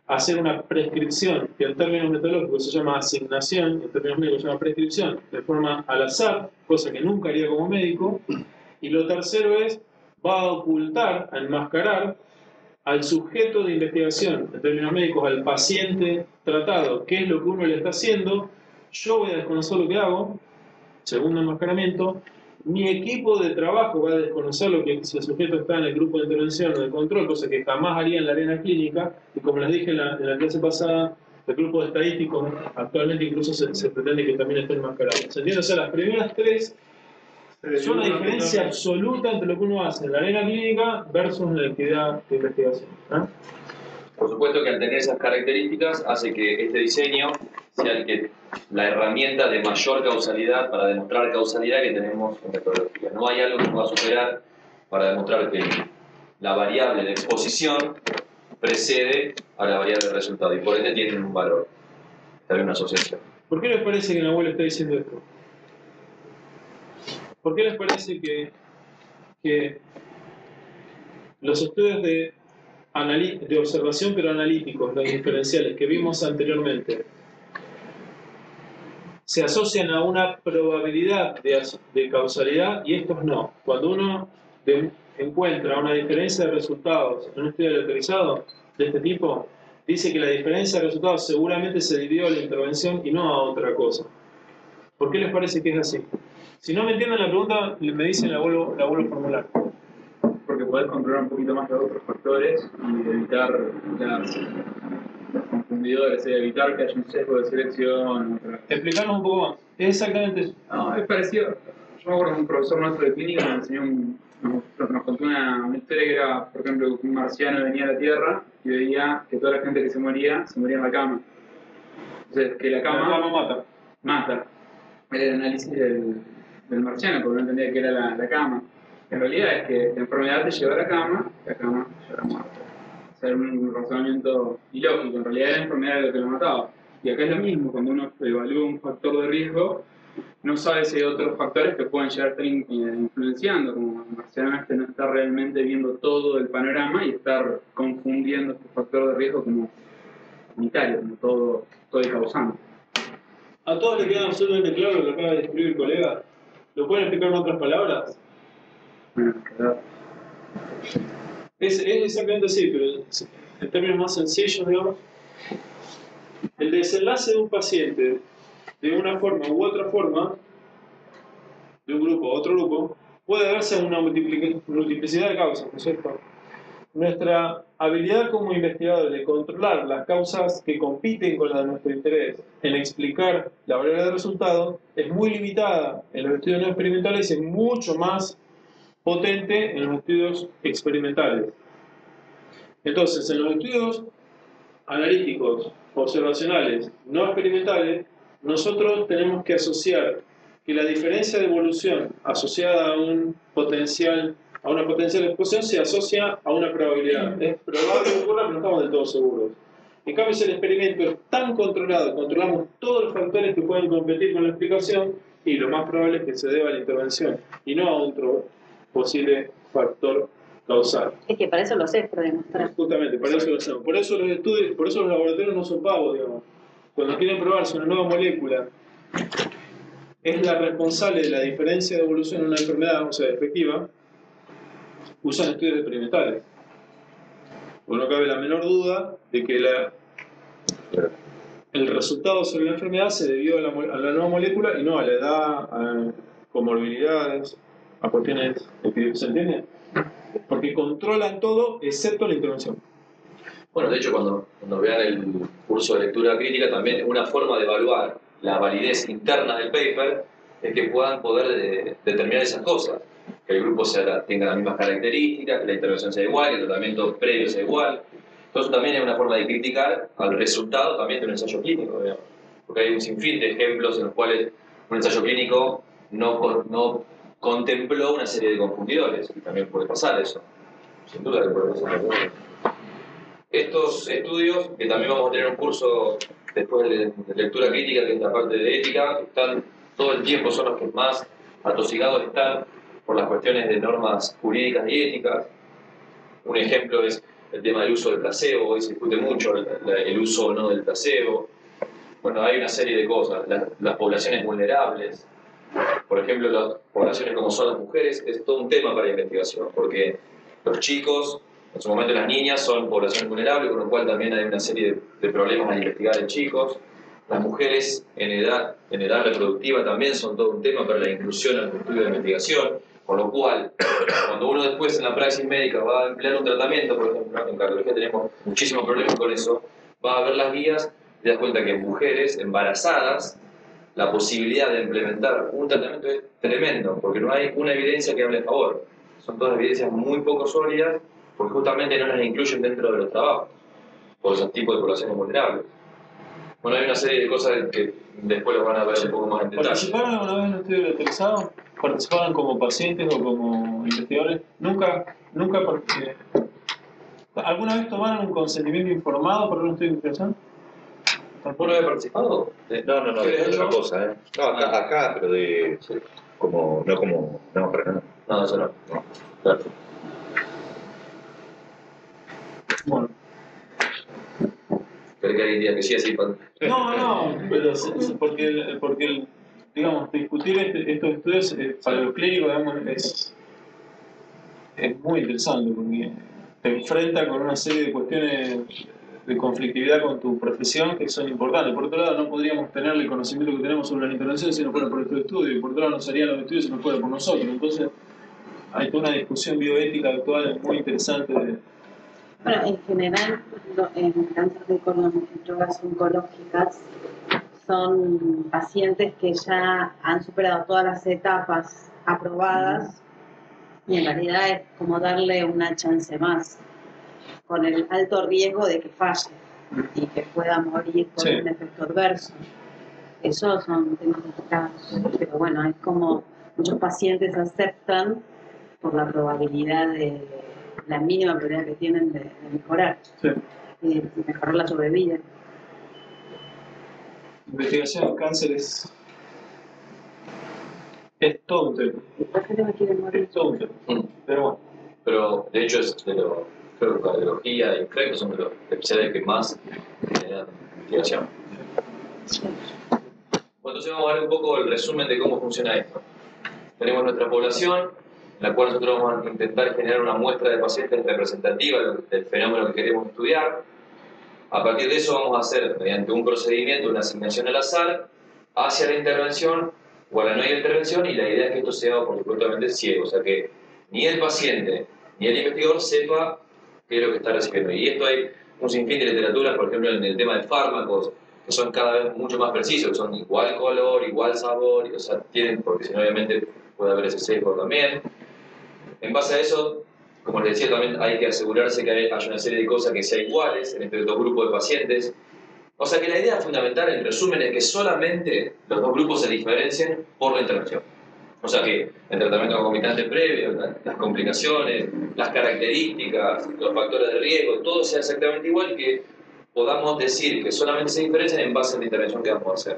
hacer una prescripción, que en términos metodológicos se llama asignación, en términos médicos se llama prescripción, de forma al azar, cosa que nunca haría como médico. Y lo tercero es, va a ocultar, a enmascarar al sujeto de investigación, en términos médicos, al paciente tratado, qué es lo que uno le está haciendo. Yo voy a desconocer lo que hago, segundo enmascaramiento. Mi equipo de trabajo va a desconocer lo que si el sujeto está en el grupo de intervención o de control, cosa que jamás haría en la arena clínica. Y como les dije en la clase pasada, el grupo de estadísticos actualmente incluso se pretende que también esté enmascarado. ¿Se entiende? O sea, las primeras tres son una diferencia absoluta entre lo que uno hace en la arena clínica versus en la actividad de investigación. Por supuesto que al tener esas características hace que este diseño sea la herramienta de mayor causalidad para demostrar causalidad que tenemos en metodología. No hay algo que pueda superar para demostrar que la variable de exposición precede a la variable de resultado y por ende tienen un valor. Está bien una asociación. ¿Por qué les parece que Nahuel está diciendo esto? ¿Por qué les parece que los estudios de observación pero analíticos, los diferenciales que vimos anteriormente, se asocian a una probabilidad de causalidad y estos no? Cuando uno encuentra una diferencia de resultados en un estudio aleatorizado de este tipo, dice que la diferencia de resultados seguramente se debió a la intervención y no a otra cosa. ¿Por qué les parece que es así? Si no me entienden la pregunta, me dicen, la vuelvo a formular. Porque podés controlar un poquito más los otros factores y evitar los confundidores, evitar que haya un sesgo de selección. Explicarnos un poco más. Es exactamente eso. No, es parecido. yo me acuerdo de un profesor nuestro de clínica nos enseñó nos contó una historia que era, por ejemplo, que un marciano venía a la Tierra y veía que toda la gente que se moría en la cama. Entonces, que la cama mata. Era el análisis del marciano, porque no entendía que era la cama. En realidad es que la enfermedad te lleva a la cama lleva a la muerte. O sea, era un razonamiento ilógico. En realidad la enfermedad era lo que lo mataba. Y acá es lo mismo, cuando uno evalúa un factor de riesgo, no sabe si hay otros factores que pueden llegar a estar influenciando, como el marciano no está realmente viendo todo el panorama y estar confundiendo este factor de riesgo como unitario, como todo el causante. ¿A todos les queda absolutamente claro lo que acaba de describir el colega? ¿Lo pueden explicar en otras palabras? Es exactamente así, pero en términos más sencillos, digamos, el desenlace de un paciente de una forma u otra forma, de un grupo a otro grupo, puede darse a una multiplicidad de causas, ¿no es cierto? Nuestra habilidad como investigadores de controlar las causas que compiten con la de nuestro interés en explicar la variabilidad de resultados es muy limitada en los estudios no experimentales y es mucho más potente en los estudios experimentales. Entonces, en los estudios analíticos, observacionales, no experimentales, nosotros tenemos que asociar que la diferencia de evolución asociada a una potencial exposición se asocia a una probabilidad. Es probable que ocurra, pero no estamos del todo seguros. En cambio, si el experimento es tan controlado, controlamos todos los factores que pueden competir con la explicación y lo más probable es que se deba a la intervención y no a otro posible factor causal. Es que para eso lo sé, para demostrar. Justamente, para eso lo hacemos. Por eso los estudios, por eso los laboratorios no son pagos, digamos. Cuando quieren probar si una nueva molécula es la responsable de la diferencia de evolución en una enfermedad, o sea, efectiva, usan estudios experimentales. Porque no cabe la menor duda de que el resultado sobre la enfermedad se debió a la nueva molécula y no a la edad, a comorbilidades, a cuestiones que se entiende. Porque controlan todo excepto la intervención. Bueno, de hecho, cuando vean el curso de lectura crítica, también una forma de evaluar la validez interna del paper es que puedan poder determinar esas cosas. Que el grupo tenga las mismas características, que la intervención sea igual, que el tratamiento previo sea igual. Entonces también es una forma de criticar al resultado también de un ensayo clínico, digamos. Porque hay un sinfín de ejemplos en los cuales un ensayo clínico no contempló una serie de confundidores, y también puede pasar eso. Sin duda que puede pasar. Estos estudios, que también vamos a tener un curso después de lectura crítica, que es la parte de ética, están todo el tiempo, son los que más atosigados están por las cuestiones de normas jurídicas y éticas. Un ejemplo es el tema del uso del placebo. Hoy se discute mucho el uso o no del placebo. Bueno, hay una serie de cosas. Las poblaciones vulnerables, por ejemplo, las poblaciones como son las mujeres, es todo un tema para investigación, porque los chicos, en su momento las niñas, son poblaciones vulnerables, con lo cual también hay una serie de problemas a investigar en chicos. Las mujeres en edad reproductiva también son todo un tema para la inclusión en los estudios de investigación, con lo cual, cuando uno después en la praxis médica va a emplear un tratamiento, por ejemplo, en cardiología tenemos muchísimos problemas con eso, va a ver las guías y te das cuenta que en mujeres embarazadas la posibilidad de implementar un tratamiento es tremendo, porque no hay una evidencia que hable a favor. Son todas evidencias muy poco sólidas, porque justamente no las incluyen dentro de los trabajos, por esos tipos de poblaciones vulnerables. Bueno, hay una serie de cosas que después los van a ver un poco más en detalle. ¿Participaron alguna vez en un estudio caracterizado? ¿Participaban como pacientes o como investigadores? Nunca porque... ¿Alguna vez tomaron un consentimiento informado para un estudio de investigación? ¿Vos no habías participado? No, es otra cosa, ¿eh? No, acá pero de... Sí. No, para nada. No, eso no. Claro. Bueno. ¿Querés que alguien diga que sí así? No, pero porque digamos, discutir estos estudios para los clínicos, digamos, es muy interesante, porque te enfrenta con una serie de cuestiones de conflictividad con tu profesión que son importantes. Por otro lado, no podríamos tener el conocimiento que tenemos sobre las intervenciones si no fuera por estos estudios, y por otro lado no serían los estudios si no fuera por nosotros. Entonces, hay toda una discusión bioética actual muy interesante Bueno, en general, en cáncer de colon, en drogas oncológicas, son pacientes que ya han superado todas las etapas aprobadas y en realidad es como darle una chance más, con el alto riesgo de que falle y que pueda morir por un efecto adverso. Esos son temas complicados, pero bueno, es como muchos pacientes aceptan por la probabilidad la mínima probabilidad que tienen de mejorar, y mejorar la sobrevida. Investigación en cánceres es todo un tema. La gente me quiere morir. Es todo un tema. Pero bueno. Pero de hecho es de lo, creo que cardiología y infectos son de los especiales que más generan investigación. Bueno, entonces vamos a ver un poco el resumen de cómo funciona esto. Tenemos nuestra población, en la cual nosotros vamos a intentar generar una muestra de pacientes representativa del fenómeno que queremos estudiar. A partir de eso vamos a hacer, mediante un procedimiento, una asignación al azar, hacia la intervención o a la no intervención, y la idea es que esto sea absolutamente ciego, o sea que ni el paciente ni el investigador sepa qué es lo que está recibiendo. Y esto hay un sinfín de literaturas, por ejemplo, en el tema de fármacos, que son cada vez mucho más precisos, que son igual color, igual sabor, o sea, tienen, porque si no obviamente puede haber ese sesgo también. En base a eso, como les decía, también hay que asegurarse que haya una serie de cosas que sean iguales entre dos grupos de pacientes. O sea que la idea fundamental, en resumen, es que solamente los dos grupos se diferencien por la intervención. O sea que el tratamiento concomitante previo, las complicaciones, las características, los factores de riesgo, todo sea exactamente igual y que podamos decir que solamente se diferencian en base a la intervención que vamos a hacer.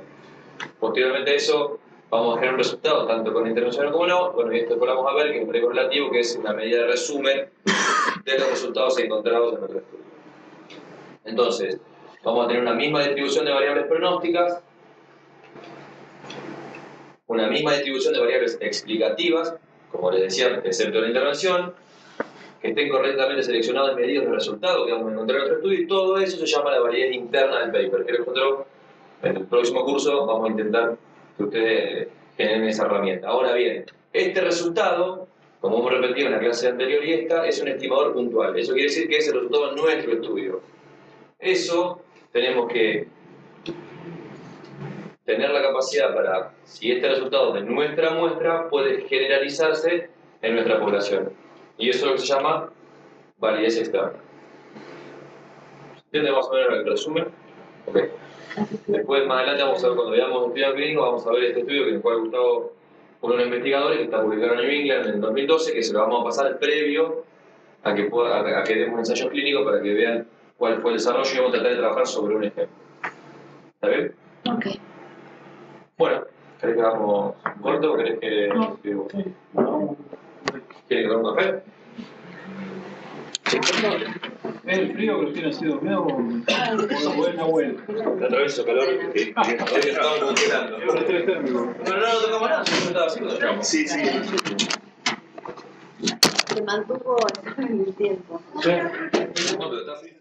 Posteriormente a eso, vamos a generar un resultado tanto con la intervención como no. Bueno, y esto después vamos a ver que es un correlativo, que es una medida de resumen de los resultados encontrados en nuestro estudio. Entonces, vamos a tener una misma distribución de variables pronósticas, una misma distribución de variables explicativas, como les decía, excepto la intervención, que estén correctamente seleccionados y medidos los resultados que vamos a encontrar en nuestro estudio, y todo eso se llama la validez interna del paper, que nosotros en el próximo curso vamos a intentar que ustedes generen esa herramienta. Ahora bien, este resultado, como hemos repetido en la clase anterior y esta, es un estimador puntual. Eso quiere decir que es el resultado de nuestro estudio. Eso tenemos que tener la capacidad para, si este resultado de nuestra muestra puede generalizarse en nuestra población. Y eso es lo que se llama validez externa. ¿Entienden más o menos el resumen? Ok. Después, más adelante, vamos a ver, cuando veamos el estudio clínico, vamos a ver este estudio que nos fue gustado por unos investigadores que está publicado en New England en el 2012, que se lo vamos a pasar previo a que demos un ensayo clínico para que vean cuál fue el desarrollo, y vamos a tratar de trabajar sobre un ejemplo. ¿Está bien? Ok. Bueno, ¿querés que hagamos un corto o querés que... ¿Quieren que tomar un café? ¿Es el frío que tiene sido nuevo o es Nahuel? La otra vez hizo calor y estaba congelando. Es un estrés térmico. No tocamos nada, yo estaba así cuando llegamos. Sí. Se mantuvo en el tiempo. Sí. No, pero está así.